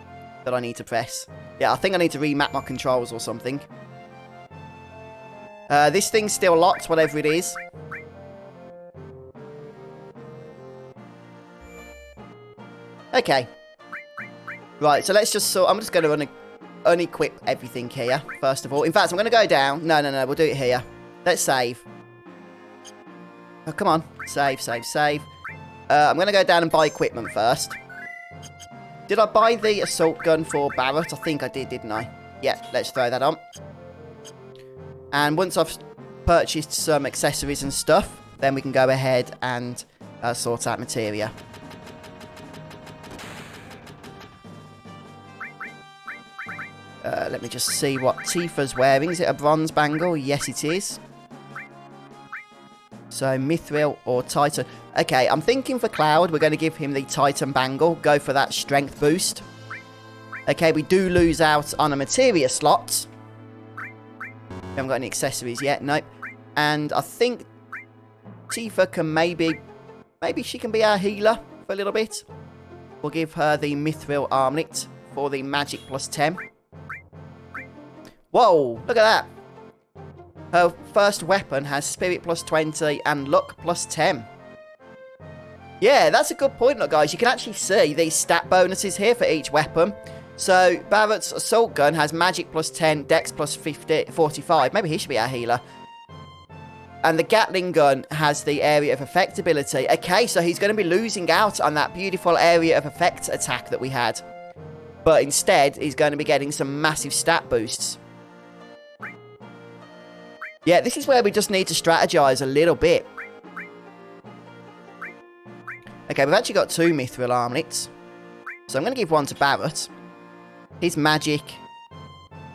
that I need to press. Yeah, I think I need to remap my controls or something. This thing's still locked, whatever it is. Okay. Right, so let's just I'm just going to unequip everything here, first of all. In fact, I'm going to go down. No, we'll do it here. Let's save. Oh, come on. Save. I'm going to go down and buy equipment first. Did I buy the assault gun for Barrett? I think I did, didn't I? Yeah, let's throw that on. And once I've purchased some accessories and stuff, then we can go ahead and sort out materia. Let me just see what Tifa's wearing. Is it a bronze bangle? Yes, it is. So, Mithril or Titan. Okay, I'm thinking for Cloud, we're going to give him the Titan bangle. Go for that strength boost. Okay, we do lose out on a materia slot. We haven't got any accessories yet, nope. And I think Tifa can maybe she can be our healer for a little bit. We'll give her the Mithril armlet for the magic plus 10. Whoa, look at that. Her first weapon has spirit plus 20 and luck plus 10. Yeah, that's a good point, look, guys. You can actually see these stat bonuses here for each weapon. So, Barrett's assault gun has magic plus 10, dex plus 45. Maybe he should be our healer. And the Gatling gun has the area of effect ability. Okay, so he's going to be losing out on that beautiful area of effect attack that we had. But instead, he's going to be getting some massive stat boosts. Yeah, this is where we just need to strategize a little bit. Okay, we've actually got 2 Mithril armlets. So I'm going to give one to Barrett. His magic...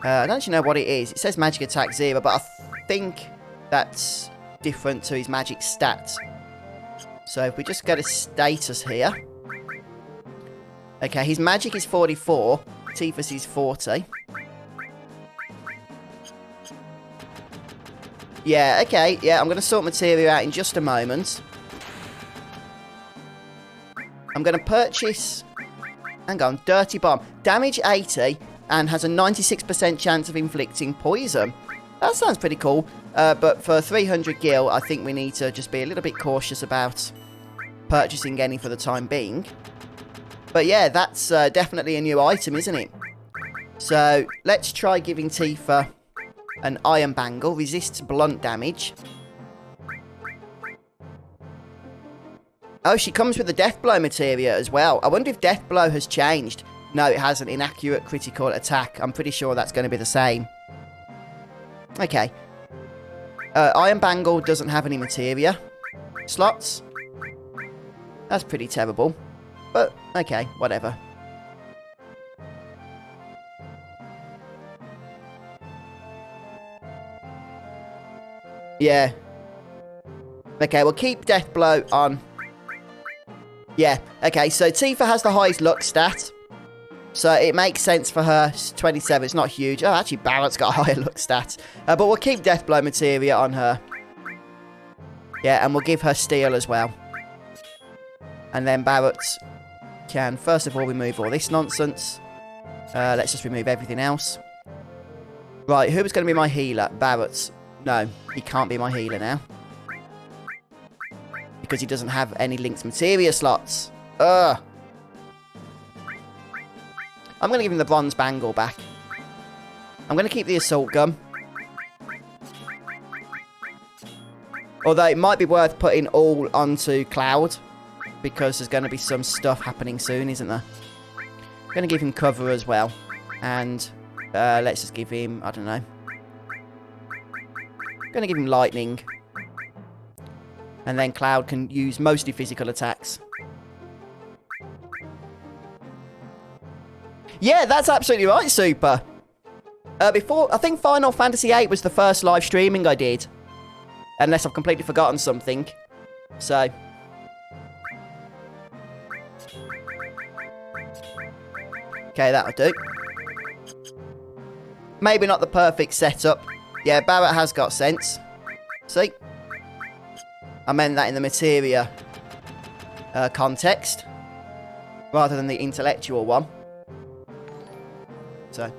I don't actually know what it is. It says magic attack 0, but I think that's different to his magic stats. So if we just go to status here. Okay, his magic is 44. Tifa's is 40. Yeah, okay. Yeah, I'm going to sort materia out in just a moment. I'm going to purchase... Hang on, Dirty Bomb. Damage 80 and has a 96% chance of inflicting poison. That sounds pretty cool. But for 300 gil, I think we need to just be a little bit cautious about purchasing any for the time being. But yeah, that's definitely a new item, isn't it? So let's try giving Tifa an Iron Bangle. Resists blunt damage. Oh, she comes with the Death Blow materia as well. I wonder if Death Blow has changed. No, it has an inaccurate critical attack. I'm pretty sure that's going to be the same. Okay. Iron Bangle doesn't have any materia slots. That's pretty terrible. But, okay, whatever. Yeah. Okay, we'll keep Death Blow on. Yeah, okay, so Tifa has the highest luck stat. So it makes sense for her. 27, it's not huge. Oh, actually, Barrett's got a higher luck stat. But we'll keep Death Blow materia on her. Yeah, and we'll give her Steel as well. And then Barrett can, first of all, remove all this nonsense. Let's just remove everything else. Right, who was going to be my healer? Barrett. No, he can't be my healer now. Because he doesn't have any linked materia slots. Ugh. I'm going to give him the bronze bangle back. I'm going to keep the assault gun. Although it might be worth putting all onto Cloud. Because there's going to be some stuff happening soon, isn't there? I'm going to give him cover as well. And let's just give him, I don't know. I'm going to give him lightning. And then Cloud can use mostly physical attacks. Yeah, that's absolutely right, Super. Before, I think Final Fantasy VIII was the first live streaming I did. Unless I've completely forgotten something. So. Okay, that'll do. Maybe not the perfect setup. Yeah, Barrett has got sense. See? I meant that in the materia context. Rather than the intellectual one. So.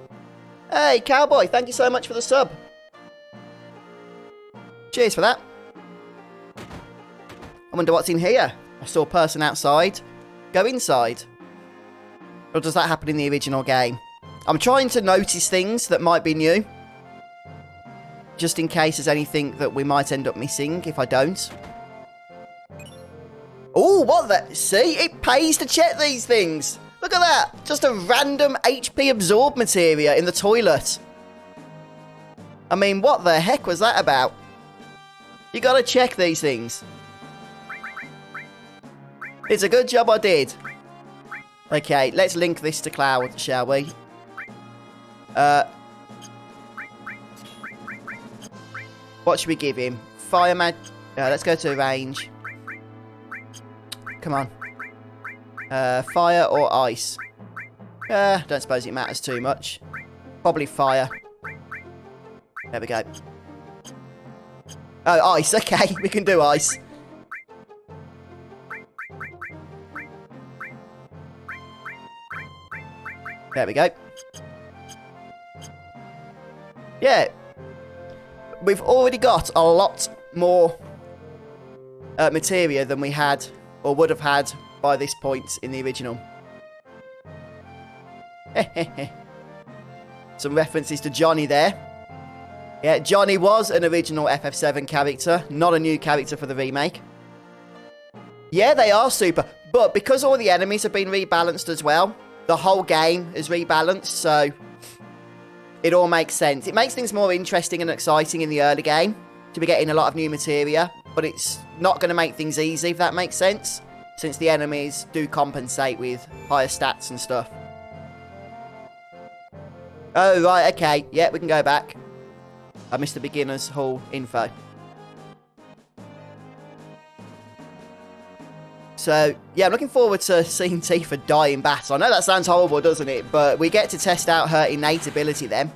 Hey, Cowboy, thank you so much for the sub. Cheers for that. I wonder what's in here. I saw a person outside. Go inside. Or does that happen in the original game? I'm trying to notice things that might be new. Just in case there's anything that we might end up missing if I don't. Oh, what the... See? It pays to check these things. Look at that. Just a random HP absorb materia in the toilet. I mean, what the heck was that about? You gotta check these things. It's a good job I did. Okay, let's link this to Cloud, shall we? What should we give him? Fire mag... let's go to range. Come on. Fire or ice? Don't suppose it matters too much. Probably fire. There we go. Oh, ice. Okay, we can do ice. There we go. Yeah. We've already got a lot more materia than we had or would have had by this point in the original. Some references to Johnny there. Yeah, Johnny was an original FF7 character, not a new character for the remake. Yeah, they are super. But because all the enemies have been rebalanced as well, the whole game is rebalanced, so it all makes sense. It makes things more interesting and exciting in the early game to be getting a lot of new materia, but it's not going to make things easy, if that makes sense. since the enemies do compensate with higher stats and stuff. Oh, right, okay. Yeah, we can go back. I missed the beginner's hall info. So, yeah, I'm looking forward to seeing Tifa die in battle. I know that sounds horrible, doesn't it? But we get to test out her innate ability then.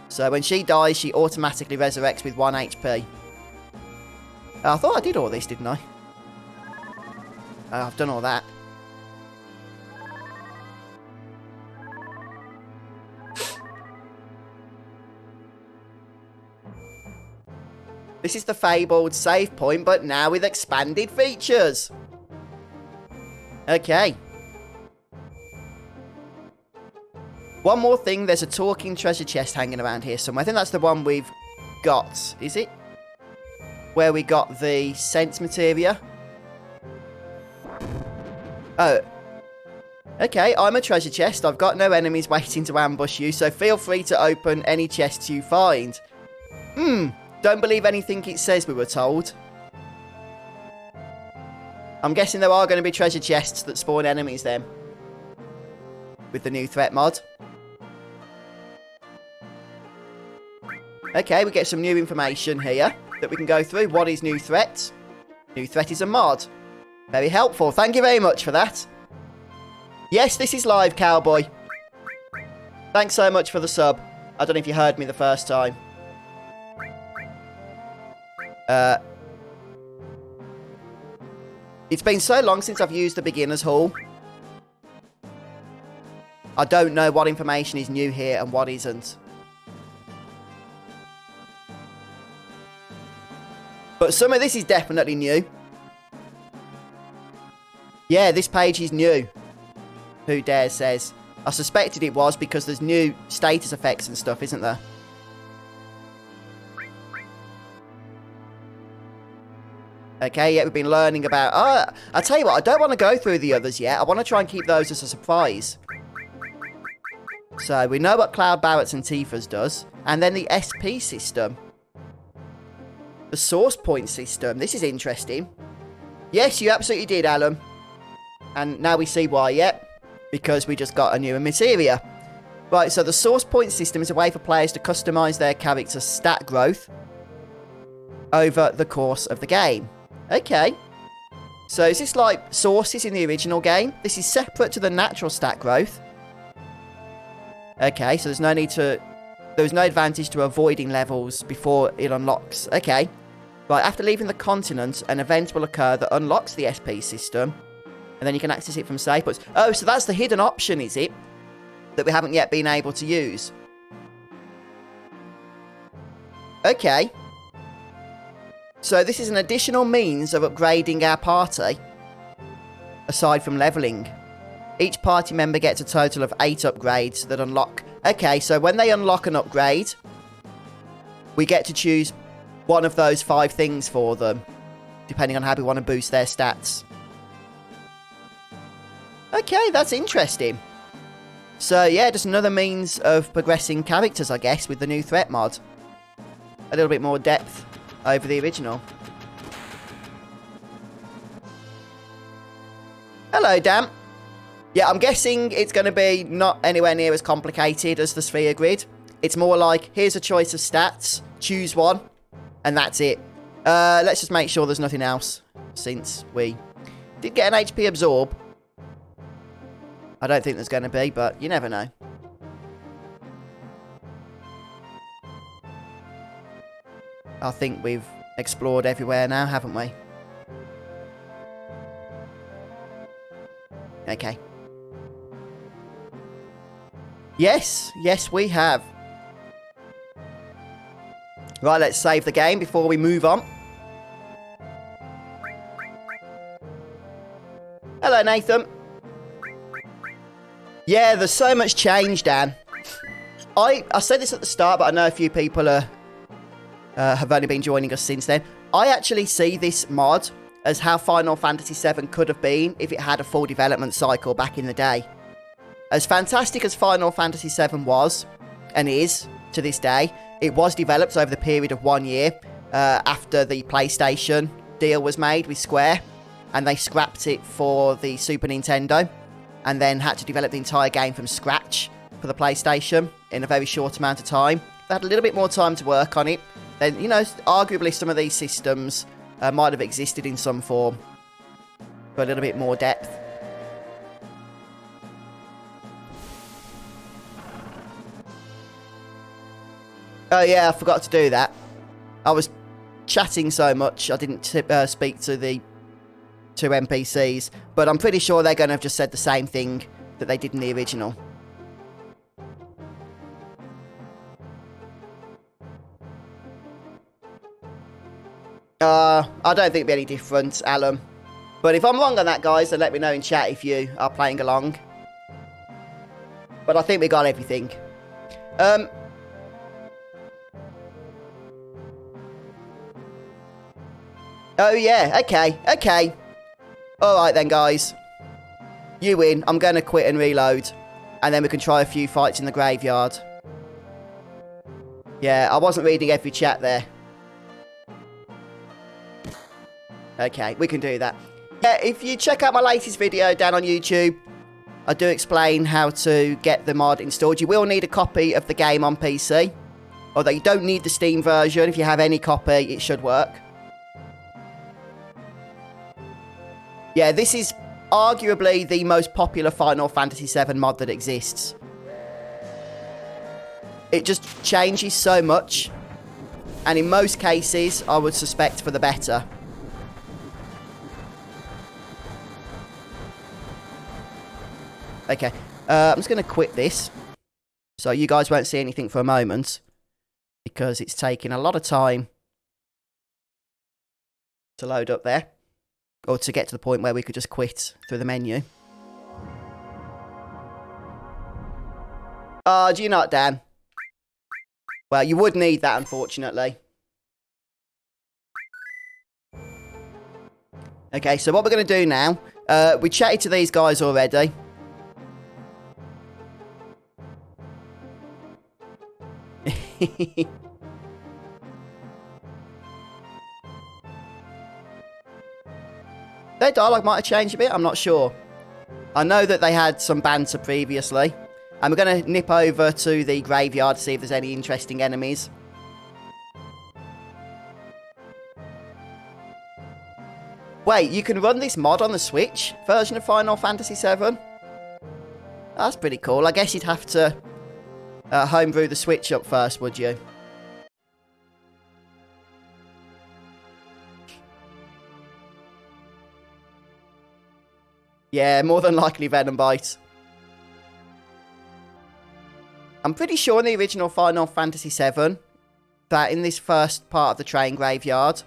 So when she dies, she automatically resurrects with 1 HP. I thought I did all this, didn't I? I've done all that. This is the fabled save point, but now with expanded features. Okay. One more thing, there's a talking treasure chest hanging around here somewhere. I think that's the one we've got, is it? Where we got the sense materia. Oh. Okay, I'm a treasure chest. I've got no enemies waiting to ambush you, so feel free to open any chests you find. Don't believe anything it says, we were told. I'm guessing there are going to be treasure chests that spawn enemies then. With the new threat mod. Okay, we get some new information here that we can go through. What is new threat? New threat is a mod. Very helpful. Thank you very much for that. Yes, this is live, Cowboy. Thanks so much for the sub. I don't know if you heard me the first time. It's been so long since I've used the beginner's hall. I don't know what information is new here and what isn't. But some of this is definitely new. Yeah, this page is new. Who dares says. I suspected it was because there's new status effects and stuff, isn't there? Okay, yeah, we've been learning about... I'll tell you what, I don't want to go through the others yet. I want to try and keep those as a surprise. So, we know what Cloud Barrett's and Tifa's does. And then the SP system. The source point system. This is interesting. Yes, you absolutely did, Alan. And now we see why, yep. Because we just got a new materia. Right, so the source point system is a way for players to customise their character's stat growth over the course of the game. Okay. So is this like sources in the original game? This is separate to the natural stat growth. Okay, so there's no need to... There's no advantage to avoiding levels before it unlocks. Okay. Right, after leaving the continent, an event will occur that unlocks the SP system. And then you can access it from save points. Oh, so that's the hidden option, is it? That we haven't yet been able to use. Okay. So this is an additional means of upgrading our party. Aside from leveling. Each party member gets a total of 8 upgrades that unlock. Okay, so when they unlock an upgrade, we get to choose one of those 5 things for them. Depending on how we want to boost their stats. Okay, that's interesting. So yeah, just another means of progressing characters, I guess, with the new threat mod. A little bit more depth over the original. Hello, Dan. Yeah, I'm guessing it's going to be not anywhere near as complicated as the sphere grid. It's more like, here's a choice of stats, choose one, and that's it. Let's just make sure there's nothing else, since we did get an HP absorb. I don't think there's going to be, but you never know. I think we've explored everywhere now, haven't we? Okay. Yes, yes we have. Right, let's save the game before we move on. Hello, Nathan. Yeah, there's so much change, Dan. I said this at the start, but I know a few people have only been joining us since then. I actually see this mod as how Final Fantasy VII could have been if it had a full development cycle back in the day. As fantastic as Final Fantasy VII was, and is, to this day, it was developed over the period of 1 year after the PlayStation deal was made with Square. and they scrapped it for the Super Nintendo, and then had to develop the entire game from scratch for the PlayStation in a very short amount of time. They had a little bit more time to work on it. Then, you know, arguably some of these systems might have existed in some form for a little bit more depth. Oh yeah, I forgot to do that. I was chatting so much, I didn't speak to the two NPCs, but I'm pretty sure they're going to have just said the same thing that they did in the original. I don't think it'd be any different, Alan. But if I'm wrong on that, guys, then let me know in chat if you are playing along. But I think we got everything. Oh, yeah. Okay. Alright then, guys. You win. I'm going to quit and reload. And then we can try a few fights in the graveyard. Yeah, I wasn't reading every chat there. Okay, we can do that. Yeah, if you check out my latest video down on YouTube, I do explain how to get the mod installed. You will need a copy of the game on PC. Although you don't need the Steam version. If you have any copy, it should work. Yeah, this is arguably the most popular Final Fantasy VII mod that exists. It just changes so much. And in most cases, I would suspect for the better. Okay, I'm just going to quit this. So you guys won't see anything for a moment. Because it's taking a lot of time to load up there. Or to get to the point where we could just quit through the menu. Oh, do you not, Dan? Well, you would need that, unfortunately. Okay, so what we're going to do now... we chatted to these guys already. Their dialogue might have changed a bit, I'm not sure. I know that they had some banter previously. And we're going to nip over to the graveyard to see if there's any interesting enemies. Wait, you can run this mod on the Switch version of Final Fantasy VII? That's pretty cool. I guess you'd have to homebrew the Switch up first, would you? Yeah, more than likely Venom Bite. I'm pretty sure in the original Final Fantasy VII that in this first part of the train graveyard,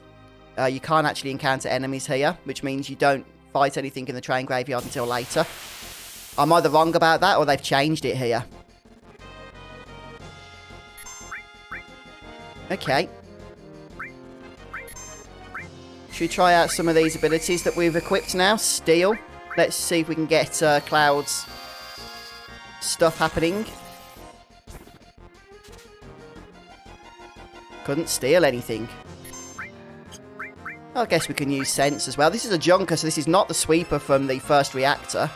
you can't actually encounter enemies here, which means you don't fight anything in the train graveyard until later. I'm either wrong about that or they've changed it here. Okay. Should we try out some of these abilities that we've equipped now? Steal. Let's see if we can get Cloud's stuff happening. Couldn't steal anything. I guess we can use Sense as well. This is a Junker, so this is not the sweeper from the first Reactor.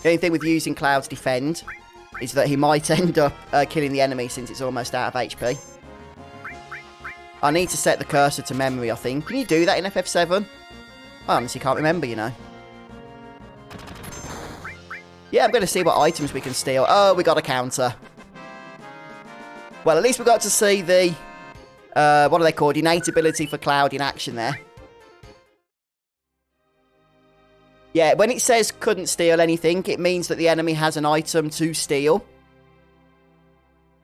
The only thing with using Cloud's Defend is that he might end up killing the enemy since it's almost out of HP. I need to set the cursor to memory, I think. Can you do that in FF7? I honestly can't remember, you know. Yeah, I'm going to see what items we can steal. Oh, we got a counter. Well, at least we got to see the... what are they called? Innate ability for Cloud in action there. Yeah, when it says couldn't steal anything, it means that the enemy has an item to steal.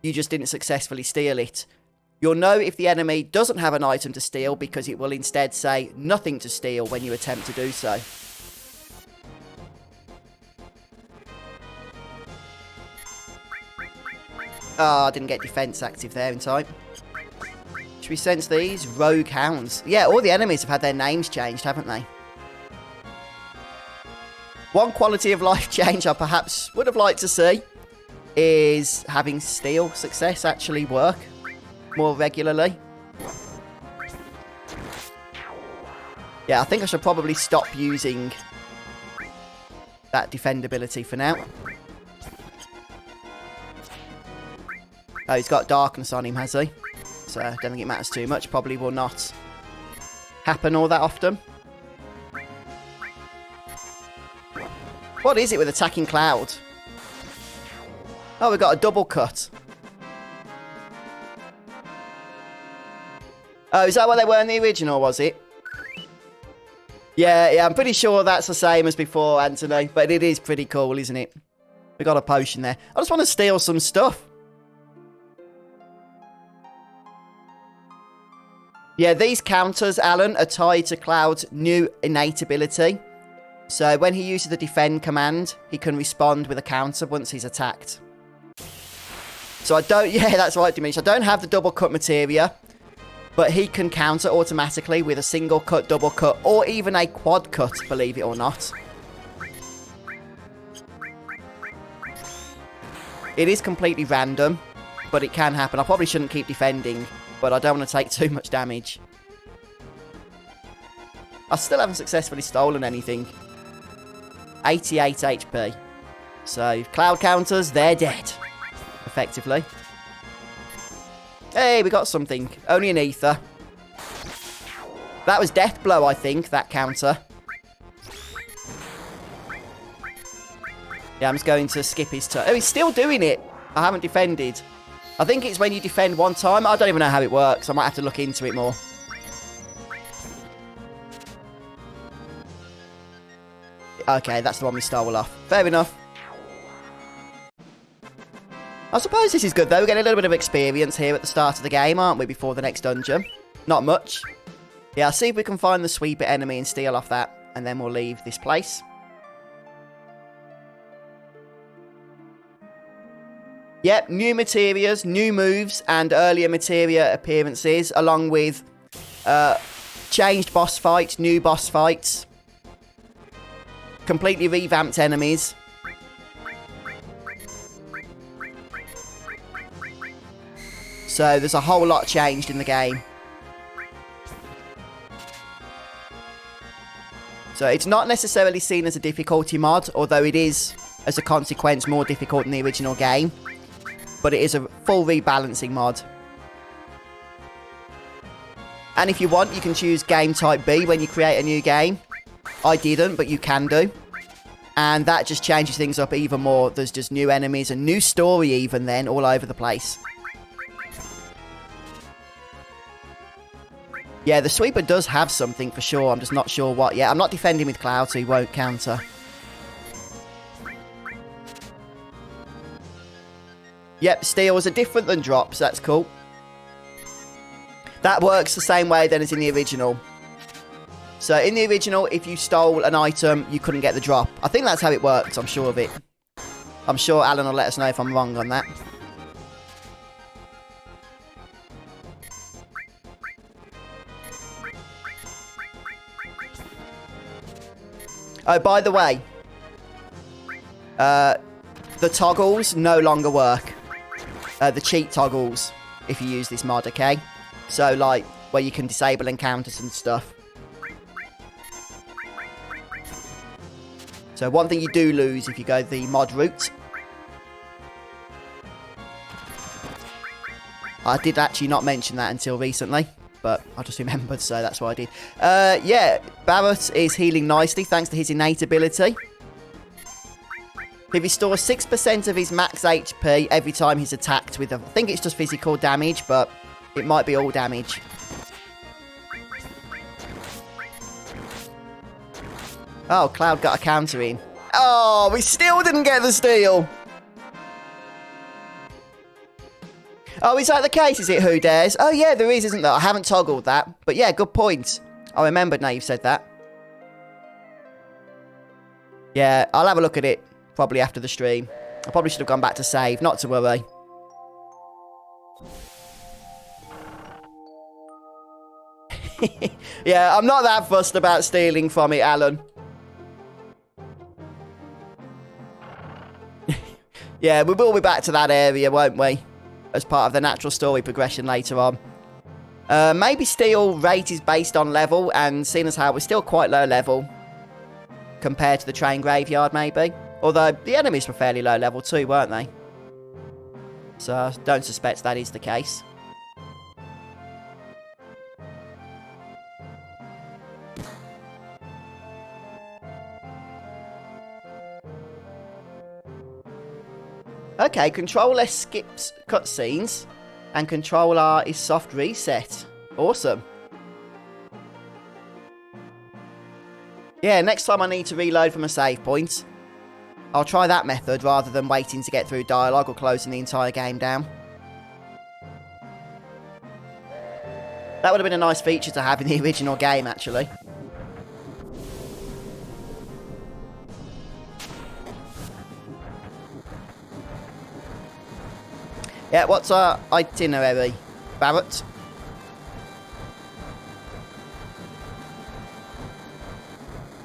You just didn't successfully steal it. You'll know if the enemy doesn't have an item to steal because it will instead say nothing to steal when you attempt to do so. Oh, I didn't get defense active there in time. Should we sense these? Rogue Hounds. Yeah, all the enemies have had their names changed, haven't they? One quality of life change I perhaps would have liked to see is having steal success actually work more regularly. Yeah, I think I should probably stop using that defendability for now. Oh, he's got darkness on him, has he? So I don't think it matters too much. Probably will not happen all that often. What is it with attacking Cloud? Oh, we got a double cut. Oh, is that what they were in the original, was it? Yeah, I'm pretty sure that's the same as before, Anthony. But it is pretty cool, isn't it? We got a potion there. I just want to steal some stuff. Yeah, these counters, Alan, are tied to Cloud's new innate ability. So when he uses the defend command, he can respond with a counter once he's attacked. So I don't... Yeah, that's right, Dimitri. I don't have the double cut materia. But he can counter automatically with a single cut, double cut, or even a quad cut, believe it or not. It is completely random, but it can happen. I probably shouldn't keep defending, but I don't want to take too much damage. I still haven't successfully stolen anything. 88 HP. So, Cloud counters, they're dead. Effectively. Hey, we got something. Only an ether. That was Death Blow, I think, that counter. Yeah, I'm just going to skip his turn. Oh, he's still doing it. I haven't defended. I think it's when you defend one time. I don't even know how it works. I might have to look into it more. Okay, that's the one we stole off. Fair enough. I suppose this is good, though. We're getting a little bit of experience here at the start of the game, aren't we, before the next dungeon? Not much. Yeah, I'll see if we can find the sweeper enemy and steal off that, and then we'll leave this place. Yep, new materias, new moves, and earlier materia appearances, along with changed boss fights, new boss fights, completely revamped enemies. So there's a whole lot changed in the game. So it's not necessarily seen as a difficulty mod, although it is, as a consequence, more difficult than the original game. But it is a full rebalancing mod. And if you want, you can choose game type B when you create a new game. I didn't, but you can do. And that just changes things up even more. There's just new enemies and new story even then, all over the place. Yeah, the sweeper does have something for sure. I'm just not sure what yet. I'm not defending with Cloud, so he won't counter. Yep, steals are different than drops. That's cool. That works the same way then as in the original. So in the original, if you stole an item, you couldn't get the drop. I think that's how it works. I'm sure of it. I'm sure Alan will let us know if I'm wrong on that. Oh, by the way, the toggles no longer work. The cheat toggles, if you use this mod, okay? So, like, where you can disable encounters and stuff. So, one thing you do lose if you go the mod route. I did actually not mention that until recently. But I just remembered, so that's what I did. Yeah, Barrett is healing nicely thanks to his innate ability. He restores 6% of his max HP every time he's attacked with, I think it's just physical damage, but it might be all damage. Oh, Cloud got a counter in. Oh, we still didn't get the steal. Oh, is that the case? Is it who dares? Oh, yeah, there is, isn't there? I haven't toggled that. But yeah, good point. I remembered now you've said that. Yeah, I'll have a look at it probably after the stream. I probably should have gone back to save. Not to worry. Yeah, I'm not that fussed about stealing from it, Alan. Yeah, we will be back to that area, won't we? As part of the natural story progression later on. Maybe steel rate is based on level, and seeing as how we're still quite low level compared to the train graveyard, maybe. Although the enemies were fairly low level too, weren't they? So I don't suspect that is the case. Okay, Control S skips cutscenes, and Control R is soft reset. Awesome. Yeah, next time I need to reload from a save point, I'll try that method rather than waiting to get through dialogue or closing the entire game down. That would have been a nice feature to have in the original game, actually. Yeah, what's our itinerary, Barrett?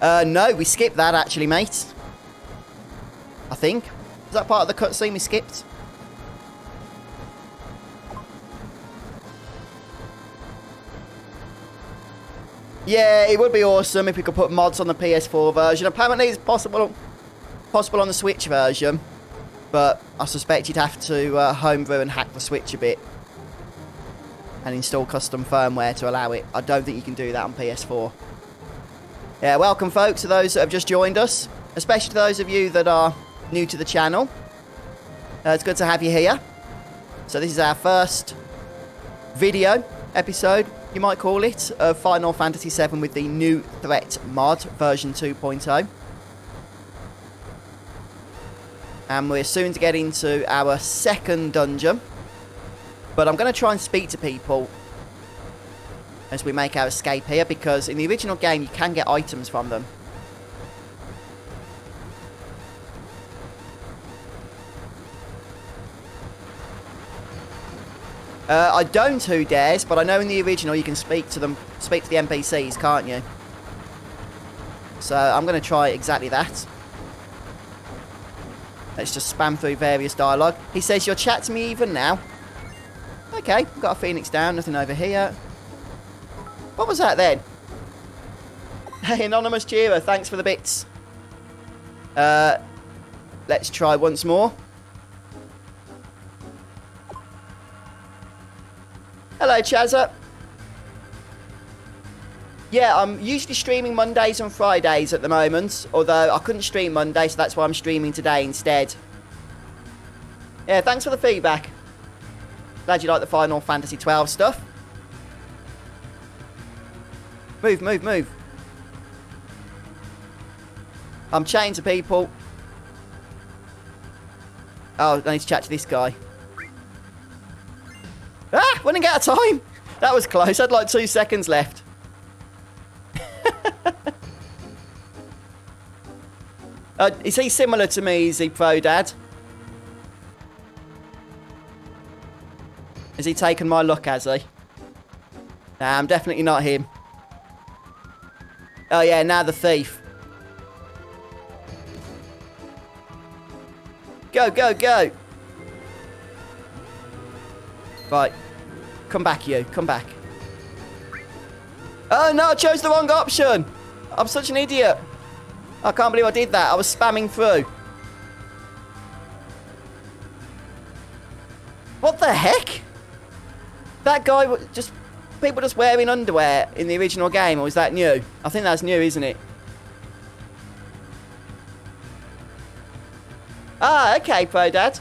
No, we skipped that actually, mate. I think. Is that part of the cutscene we skipped? Yeah, it would be awesome if we could put mods on the PS4 version. Apparently it's possible on the Switch version. But I suspect you'd have to homebrew and hack the Switch a bit. And install custom firmware to allow it. I don't think you can do that on PS4. Yeah, welcome folks to those that have just joined us. Especially to those of you that are new to the channel. It's good to have you here. So this is our first video episode, you might call it, of Final Fantasy VII with the new threat mod, version 2.0. And we're soon to get into our second dungeon. But I'm going to try and speak to people as we make our escape here, because in the original game you can get items from them. I don't, who dares, but I know in the original you can speak to them, speak to the NPCs, can't you? So I'm going to try exactly that. Let's just spam through various dialogue. He says, "You'll chat to me even now." Okay, got a Phoenix down, nothing over here. What was that then? Hey, Anonymous Cheerer, thanks for the bits. Let's try once more. Hello, Chazza. Yeah, I'm usually streaming Mondays and Fridays at the moment, although I couldn't stream Monday, so that's why I'm streaming today instead. Yeah, thanks for the feedback. Glad you like the Final Fantasy XII stuff. Move, move, move. I'm chatting to people. Oh, I need to chat to this guy. Ah, running out of time. That was close. I had like 2 seconds left. Is he similar to me? Is he Pro Dad? Has he taken my luck, has he? Nah, I'm definitely not him. Oh yeah, now the thief. Go, go, go. Right. Come back, you. Come back. Oh no, I chose the wrong option. I'm such an idiot. I can't believe I did that. I was spamming through. What the heck? That guy was just... People just wearing underwear in the original game, or is that new? I think that's new, isn't it? Ah, okay, Pro Dad.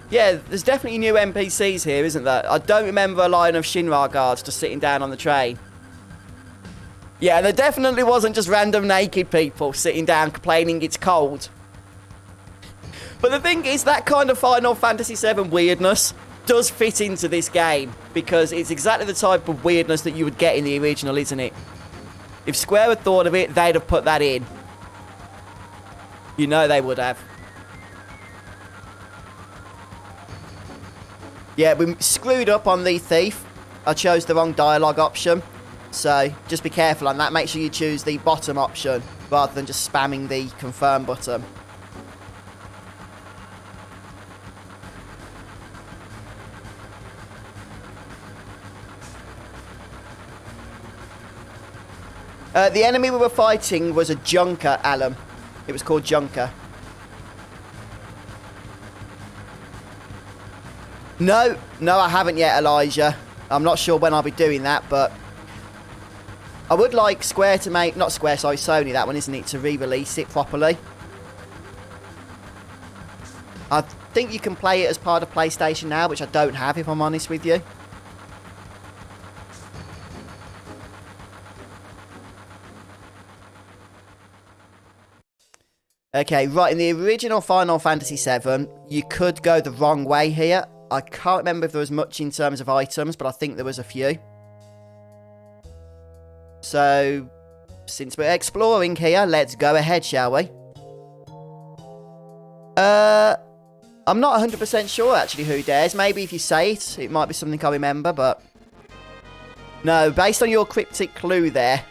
Yeah, there's definitely new NPCs here, isn't there? I don't remember a line of Shinra guards just sitting down on the train. Yeah, there definitely wasn't just random naked people sitting down complaining it's cold. But the thing is, that kind of Final Fantasy VII weirdness does fit into this game, because it's exactly the type of weirdness that you would get in the original, isn't it? If Square had thought of it, they'd have put that in. You know they would have. Yeah, we screwed up on the thief. I chose the wrong dialogue option. So just be careful on that. Make sure you choose the bottom option rather than just spamming the confirm button. The enemy we were fighting was a Junker, Alan. It was called Junker. No, I haven't yet, Elijah. I'm not sure when I'll be doing that, but I would like Square to make, not Square, sorry, Sony, that one, isn't it, to re-release it properly. I think you can play it as part of PlayStation Now, which I don't have, if I'm honest with you. Okay, right, in the original Final Fantasy VII, you could go the wrong way here. I can't remember if there was much in terms of items, but I think there was a few. So, since we're exploring here, let's go ahead, shall we? I'm not 100% sure, actually, who dares. Maybe if you say it, it might be something I remember, but... No, based on your cryptic clue there,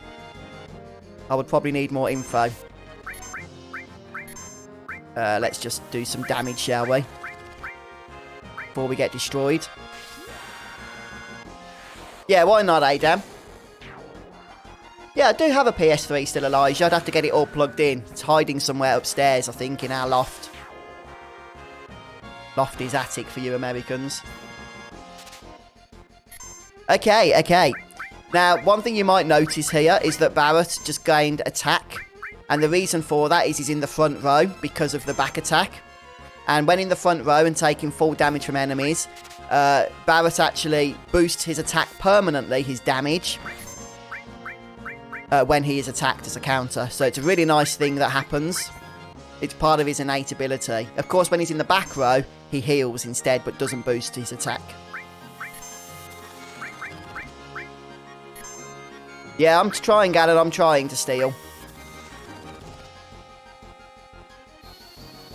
I would probably need more info. Let's just do some damage, shall we? Before we get destroyed. Yeah, why not, Adam? Yeah, I do have a PS3 still, Elijah. I'd have to get it all plugged in. It's hiding somewhere upstairs, I think, in our loft. Loft is attic for you Americans. Okay. Now, one thing you might notice here is that Barrett just gained attack. And the reason for that is he's in the front row because of the back attack. And when in the front row and taking full damage from enemies, Barrett actually boosts his attack permanently, his damage, when he is attacked as a counter. So it's a really nice thing that happens. It's part of his innate ability. Of course, when he's in the back row, he heals instead, but doesn't boost his attack. Yeah, I'm trying, Alan. I'm trying to steal.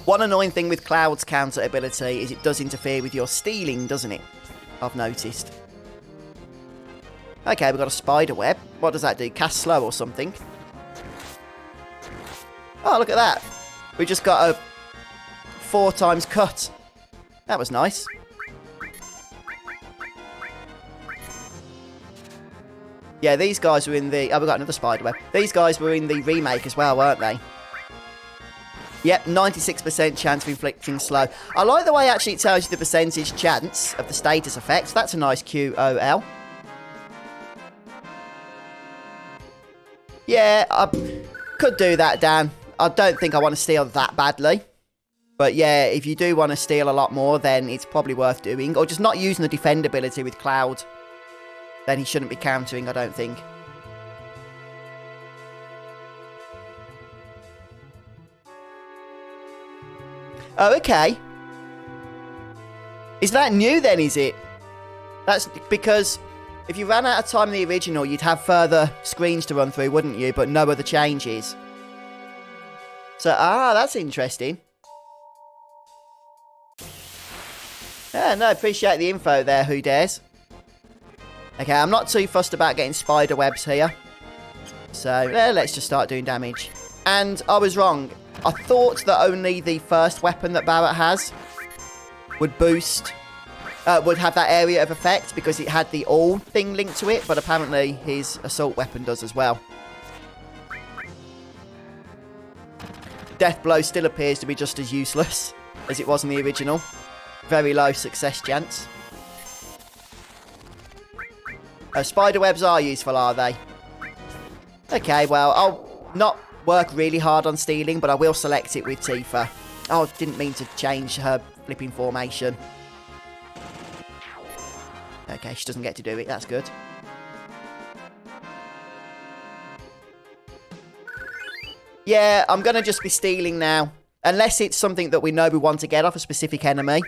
One annoying thing with Cloud's counter ability is it does interfere with your stealing, doesn't it? I've noticed. Okay, we've got a spider web. What does that do? Cast slow or something? Oh, look at that. We just got a 4 times cut. That was nice. Yeah, these guys were in the... Oh, we got another spider web. These guys were in the remake as well, weren't they? Yep, 96% chance of inflicting slow. I like the way actually it tells you the percentage chance of the status effects. That's a nice QOL. Yeah, I could do that, Dan. I don't think I want to steal that badly. But yeah, if you do want to steal a lot more, then it's probably worth doing. Or just not using the defend ability with Cloud. Then he shouldn't be countering, I don't think. Oh, okay. Is that new then, is it? That's because if you ran out of time in the original, you'd have further screens to run through, wouldn't you? But no other changes. So, that's interesting. Yeah, no, appreciate the info there, who dares. Okay, I'm not too fussed about getting spider webs here. So, let's just start doing damage. And I was wrong. I thought that only the first weapon that Barrett has would boost, would have that area of effect because it had the all thing linked to it, but apparently his assault weapon does as well. Death Blow still appears to be just as useless as it was in the original. Very low success chance. Spider webs are useful, are they? Okay, well, I'll not work really hard on stealing, but I will select it with Tifa. Oh, didn't mean to change her flipping formation. Okay, she doesn't get to do it. That's good. Yeah, I'm going to just be stealing now. Unless it's something that we know we want to get off a specific enemy.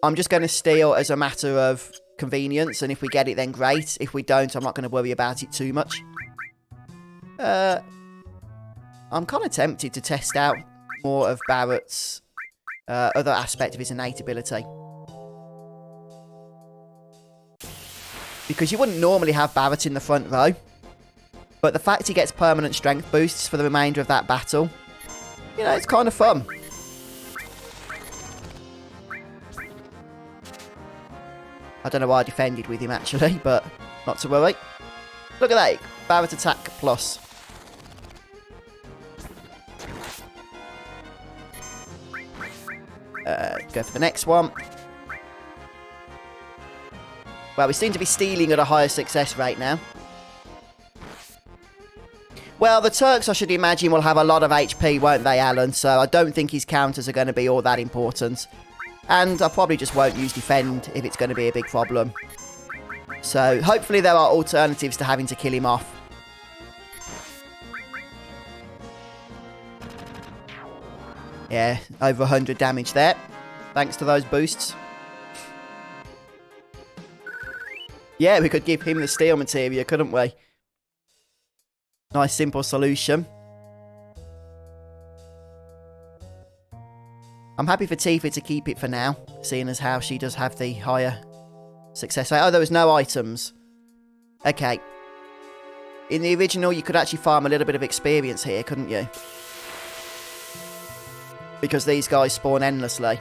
I'm just going to steal as a matter of convenience, and if we get it, then great. If we don't, I'm not going to worry about it too much. I'm kind of tempted to test out more of Barrett's other aspect of his innate ability. because you wouldn't normally have Barrett in the front row. But the fact he gets permanent strength boosts for the remainder of that battle, you know, it's kind of fun. I don't know why I defended with him, actually, but not to worry. Look at that. Barrett attack plus. Go for the next one. Well, we seem to be stealing at a higher success rate now. Well, the Turks, I should imagine, will have a lot of HP, won't they, Alan? So I don't think his counters are going to be all that important. And I probably just won't use defend if it's going to be a big problem. So hopefully there are alternatives to having to kill him off. Yeah, over 100 damage there. Thanks to those boosts. Yeah, we could give him the steel materia, couldn't we? Nice, simple solution. I'm happy for Tifa to keep it for now, seeing as how she does have the higher success rate. Oh, there was no items. Okay. In the original, you could actually farm a little bit of experience here, couldn't you? Because these guys spawn endlessly.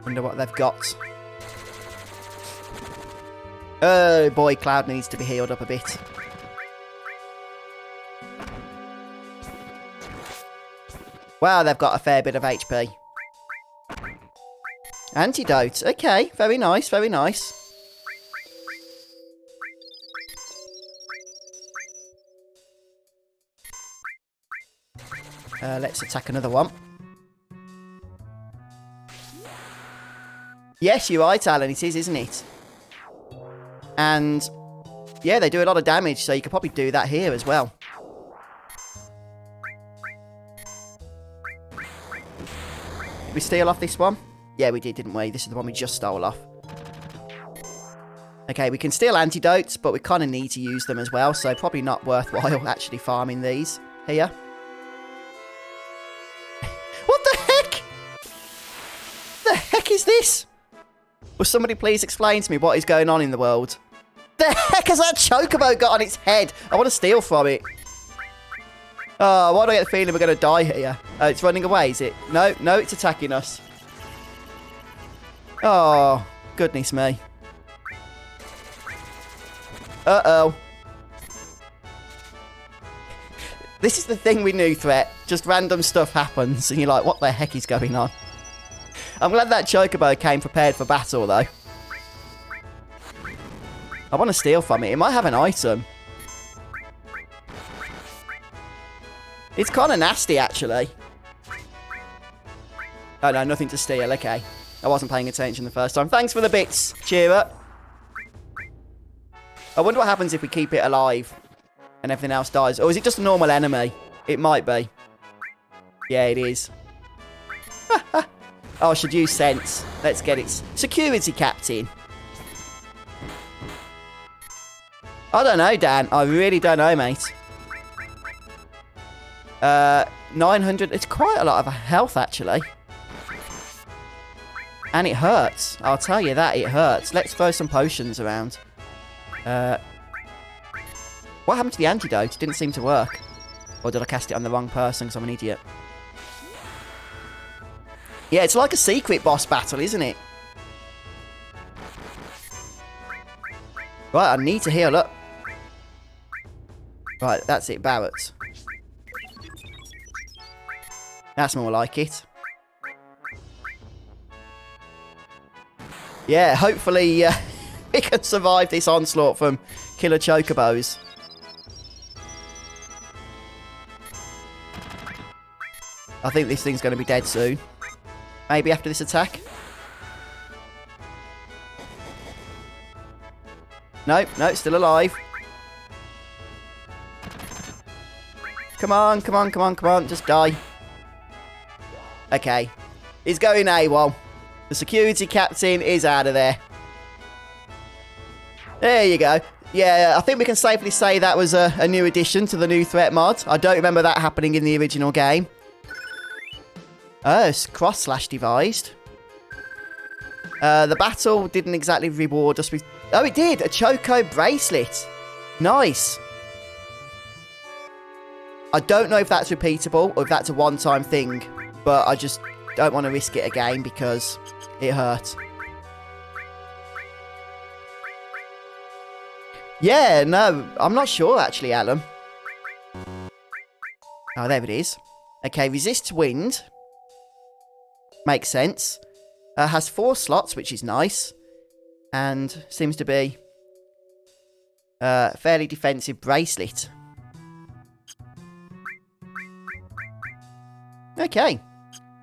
Wonder what they've got. Oh boy, Cloud needs to be healed up a bit. Wow, they've got a fair bit of HP. Antidote. Okay, very nice, very nice. Let's attack another one. Yes, you're right, Alan. It is, isn't it? And, yeah, they do a lot of damage, so you could probably do that here as well. Did we steal off this one? Yeah, we did, didn't we? This is the one we just stole off. Okay, we can steal antidotes, but we kind of need to use them as well, so probably not worthwhile actually farming these here. What the heck? The heck is this? Will somebody please explain to me what is going on in the world? The heck has that chocobo got on its head? I want to steal from it. Oh, why do I get the feeling we're going to die here? Oh, it's running away, is it? No, no, it's attacking us. Oh, goodness me. Uh-oh. This is the thing with new threat. Just random stuff happens, and you're like, what the heck is going on? I'm glad that chocobo came prepared for battle, though. I want to steal from it. It might have an item. It's kind of nasty, actually. Oh, no, nothing to steal. Okay. I wasn't paying attention the first time. Thanks for the bits. Cheer up. I wonder what happens if we keep it alive and everything else dies. Or is it just a normal enemy? It might be. Yeah, it is. Oh, I should use sense. Let's get it. Security captain. I don't know, Dan. I really don't know, mate. 900. It's quite a lot of health, actually. And it hurts. I'll tell you that. It hurts. Let's throw some potions around. What happened to the antidote? It didn't seem to work. Or did I cast it on the wrong person because I'm an idiot? Yeah, it's like a secret boss battle, isn't it? Right, I need to heal up. Right, that's it, Barrett. That's more like it. Yeah, hopefully we can survive this onslaught from killer chocobos. I think this thing's going to be dead soon. Maybe after this attack. Nope, no, it's still alive. Come on, come on, come on, come on. Just die. Okay. He's going AWOL. The security captain is out of there. There you go. Yeah, I think we can safely say that was a new addition to the new threat mod. I don't remember that happening in the original game. Oh, it's cross-slash devised. The battle didn't exactly reward us with... Oh, it did! A Choco bracelet. Nice. I don't know if that's repeatable or if that's a one-time thing, but I just don't want to risk it again because it hurt. Yeah, no, I'm not sure actually, Alan. Oh, there it is. Okay, resists wind. Makes sense. Has 4 slots, which is nice. And seems to be a fairly defensive bracelet. Okay.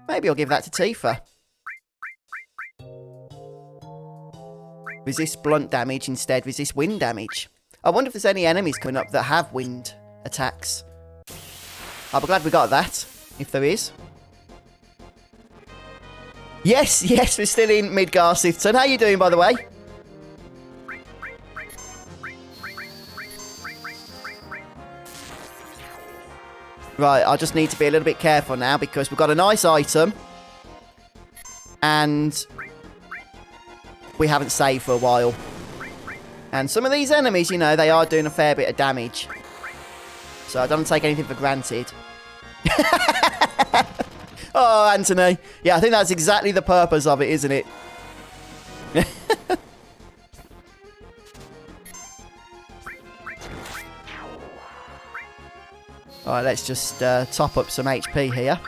Maybe I'll give that to Tifa. Resist blunt damage, instead resist wind damage. I wonder if there's any enemies coming up that have wind attacks. I'll be glad we got that, if there is. Yes, yes, we're still in Midgar Sifton. How you doing, by the way? Right, I just need to be a little bit careful now because we've got a nice item. And we haven't saved for a while. And some of these enemies, you know, they are doing a fair bit of damage. So I don't take anything for granted. Oh, Anthony. Yeah, I think that's exactly the purpose of it, isn't it? Alright, let's just top up some HP here.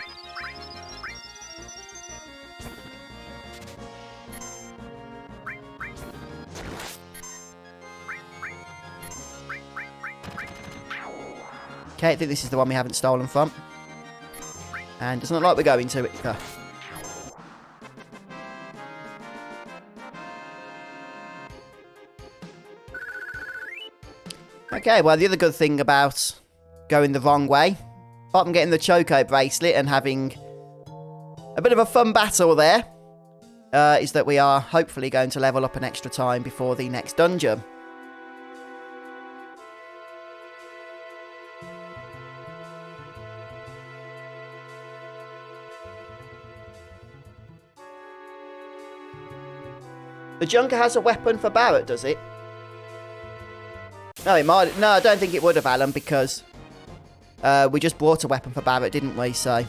Okay, I think this is the one we haven't stolen from. And doesn't look like we're going to it. Okay, well, the other good thing about going the wrong way, apart from getting the Choco bracelet and having a bit of a fun battle there, is that we are hopefully going to level up an extra time before the next dungeon. The Junker has a weapon for Barrett, does it? No, it might. No, I don't think it would have, Alan, because we just bought a weapon for Barrett, didn't we? So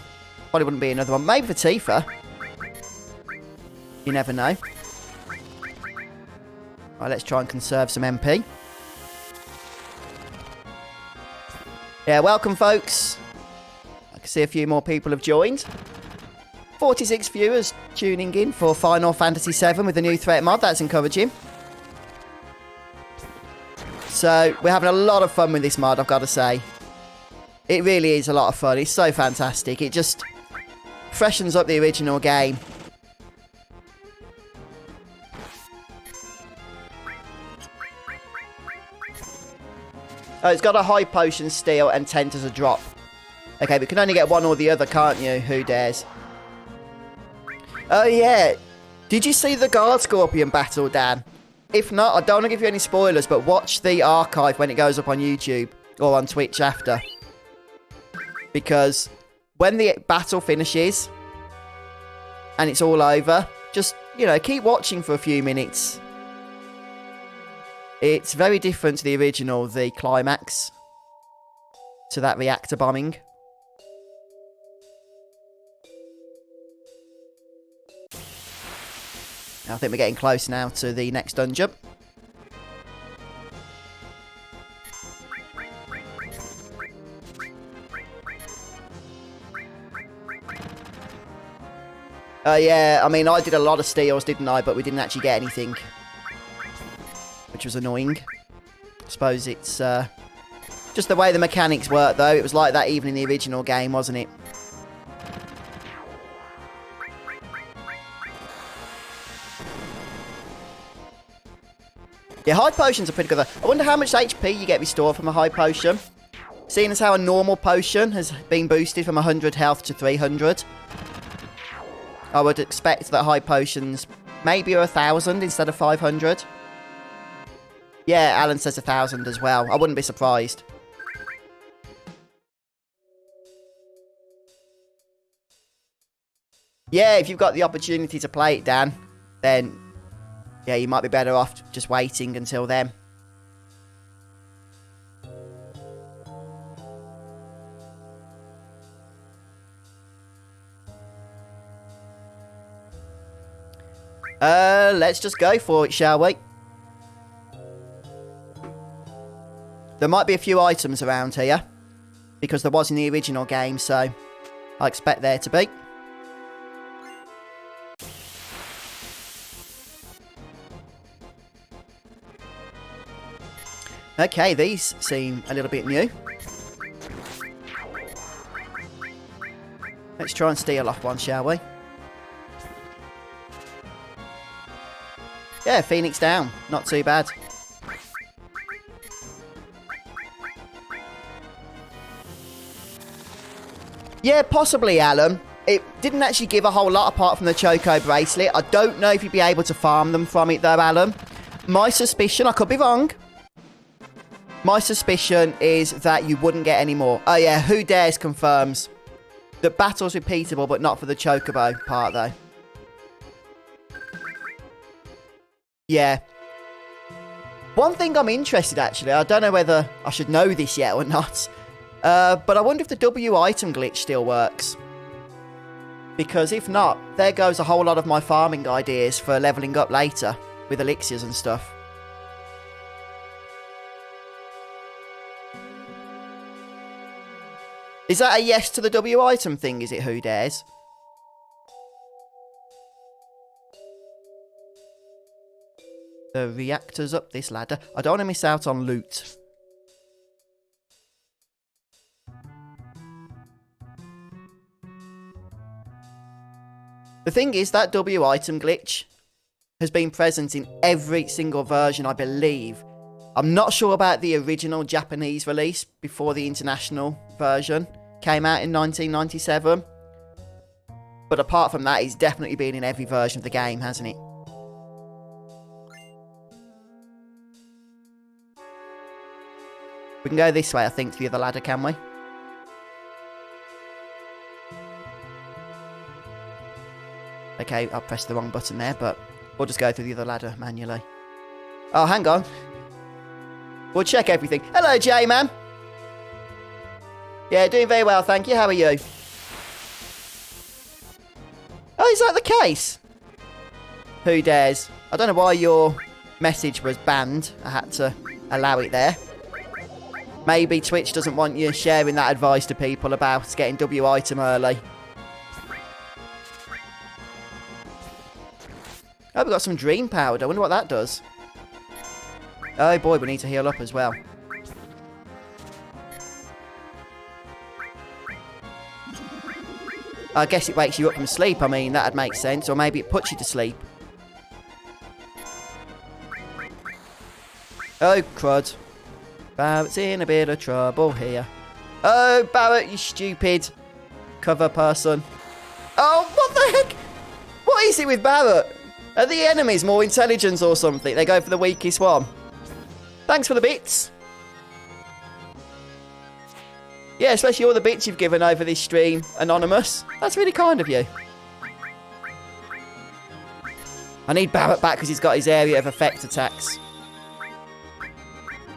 probably wouldn't be another one. Maybe for Tifa. You never know. Right, let's try and conserve some MP. Yeah, welcome, folks. I can see a few more people have joined. 46 viewers tuning in for Final Fantasy VII with the new threat mod. That's encouraging. So, we're having a lot of fun with this mod, I've got to say. It really is a lot of fun. It's so fantastic. It just freshens up the original game. Oh, it's got a high potion, steal, and 10 as a drop. Okay, but you can only get one or the other, can't you? Who dares? Oh, yeah. Did you see the Guard Scorpion battle, Dan? If not, I don't want to give you any spoilers, but watch the archive when it goes up on YouTube or on Twitch after. Because when the battle finishes and it's all over, just, you know, keep watching for a few minutes. It's very different to the original, the climax to that reactor bombing. I think we're getting close now to the next dungeon. Yeah, I mean, I did a lot of steals, didn't I? But we didn't actually get anything. Which was annoying. I suppose it's just the way the mechanics work, though. It was like that even in the original game, wasn't it? Yeah, high potions are pretty good. I wonder how much HP you get restored from a high potion. Seeing as how a normal potion has been boosted from 100 health to 300. I would expect that high potions maybe are 1,000 instead of 500. Yeah, Alan says 1,000 as well. I wouldn't be surprised. Yeah, if you've got the opportunity to play it, Dan, then yeah, you might be better off just waiting until then. Let's just go for it, shall we? There might be a few items around here, because there was in the original game, so I expect there to be. Okay, these seem a little bit new. Let's try and steal off one, shall we? Yeah, Phoenix down. Not too bad. Yeah, possibly, Alan. It didn't actually give a whole lot apart from the Choco bracelet. I don't know if you'd be able to farm them from it, though, Alan. My suspicion, I could be wrong. My suspicion is that you wouldn't get any more. Oh, yeah, Who Dares confirms that battle's repeatable, but not for the Chocobo part, though. Yeah. One thing I'm interested, actually, I don't know whether I should know this yet or not, but I wonder if the W item glitch still works. Because if not, there goes a whole lot of my farming ideas for leveling up later with elixirs and stuff. Is that a yes to the W item thing, is it, Who Dares? The reactor's up this ladder. I don't want to miss out on loot. The thing is, that W item glitch has been present in every single version, I believe. I'm not sure about the original Japanese release before the international version came out in 1997. But apart from that, it's definitely been in every version of the game, hasn't it? We can go this way, I think, to the other ladder, can we? Okay, I pressed the wrong button there, but we'll just go through the other ladder manually. Oh, hang on. We'll check everything. Hello, J-Man. Yeah, doing very well, thank you. How are you? Oh, is that the case? Who Dares? I don't know why your message was banned. I had to allow it there. Maybe Twitch doesn't want you sharing that advice to people about getting W item early. Oh, we've got some dream powder. I wonder what that does. Oh boy, we need to heal up as well. I guess it wakes you up from sleep. I mean, that'd make sense. Or maybe it puts you to sleep. Oh, crud. Barrett's in a bit of trouble here. Oh, Barrett, you stupid cover person. Oh, what the heck? What is it with Barrett? Are the enemies more intelligent or something? They go for the weakest one. Thanks for the bits. Yeah, especially all the bits you've given over this stream, Anonymous. That's really kind of you. I need Barrett back because he's got his area of effect attacks.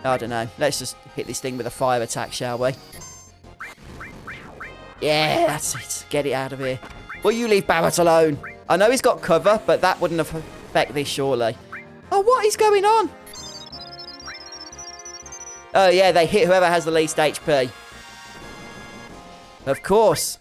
I don't know. Let's just hit this thing with a fire attack, shall we? Yeah, that's it. Get it out of here. Will you leave Barrett alone? I know he's got cover, but that wouldn't affect this, surely. Oh, what is going on? Oh, yeah, they hit whoever has the least HP. Of course.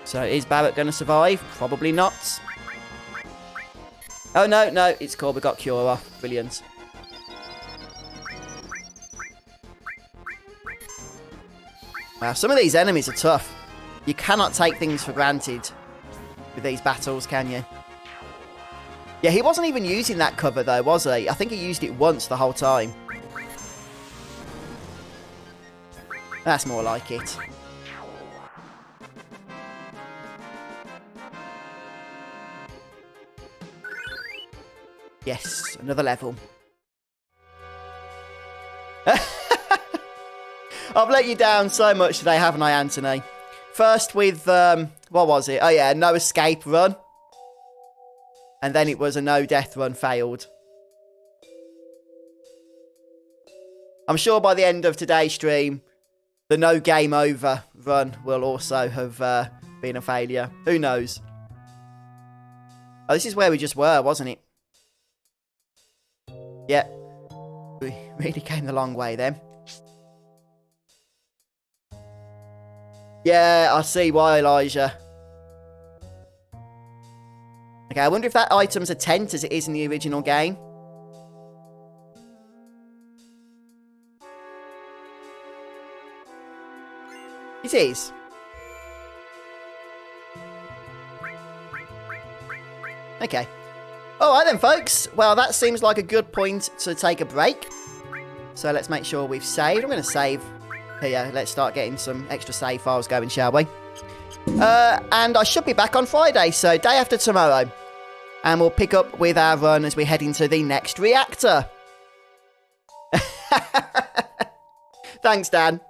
So, is Barrett going to survive? Probably not. Oh, no, no, it's cool. We got Cure off. Brilliant. Wow, some of these enemies are tough. You cannot take things for granted with these battles, can you? Yeah, he wasn't even using that cover, though, was he? I think he used it once the whole time. That's more like it. Yes, another level. I've let you down so much today, haven't I, Anthony? First with, what was it? Oh, yeah, no escape run. And then it was a no death run failed. I'm sure by the end of today's stream, the no game over run will also have been a failure. Who knows? Oh, this is where we just were, wasn't it? Yeah. We really came the long way then. Yeah, I see why, Elijah. Okay, I wonder if that item's a tent as it is in the original game. It is. Okay. Alright then, folks. Well, that seems like a good point to take a break. So let's make sure we've saved. I'm going to save here. Let's start getting some extra save files going, shall we? And I should be back on Friday, so day after tomorrow. And we'll pick up with our run as we head into the next reactor. Thanks, Dan.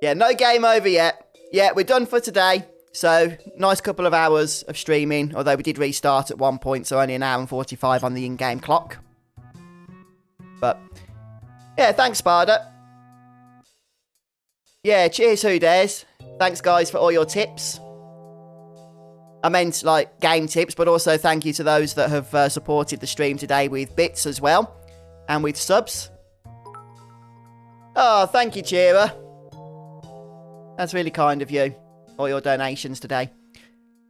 Yeah, no game over yet. Yeah, we're done for today. So, nice couple of hours of streaming, although we did restart at one point, so only an hour and 45 on the in-game clock. But, yeah, thanks, Sparda. Yeah, cheers, Who Dares. Thanks, guys, for all your tips. I meant, like, game tips, but also thank you to those that have supported the stream today with bits as well, and with subs. Oh, thank you, Cheerer. That's really kind of you. All your donations today.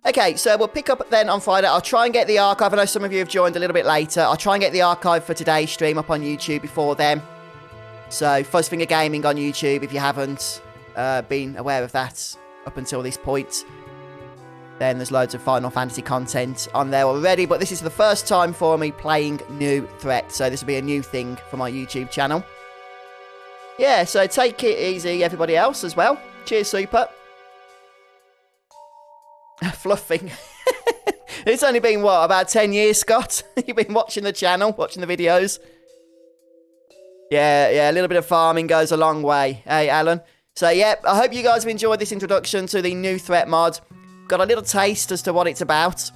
Okay, so we'll pick up then on Friday. I'll try and get the archive. I know some of you have joined a little bit later. I'll try and get the archive for today's stream up on YouTube before then. So, Fuzzfinger Gaming on YouTube, if you haven't been aware of that up until this point. Then there's loads of Final Fantasy content on there already. But this is the first time for me playing New Threat. So this will be a new thing for my YouTube channel. Yeah, so take it easy, everybody else, as well. Cheers, Super. Fluffing. It's only been, what, about 10 years, Scott? You've been watching the channel, watching the videos. Yeah, a little bit of farming goes a long way. Hey, Alan. So, yeah, I hope you guys have enjoyed this introduction to the New Threat mod. Got a little taste as to what it's about.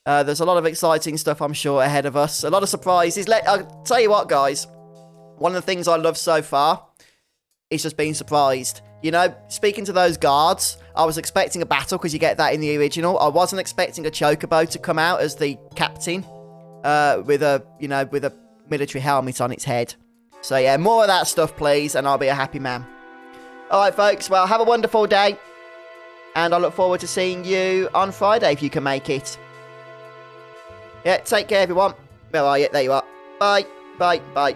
There's a lot of exciting stuff, I'm sure, ahead of us. A lot of surprises. I'll tell you what, guys. One of the things I love so far is just being surprised. You know, speaking to those guards, I was expecting a battle because you get that in the original. I wasn't expecting a chocobo to come out as the captain with a military helmet on its head. So yeah, more of that stuff, please, and I'll be a happy man. All right, folks. Well, have a wonderful day, and I look forward to seeing you on Friday if you can make it. Yeah, take care, everyone. Where are you? There you are. Bye, bye, bye.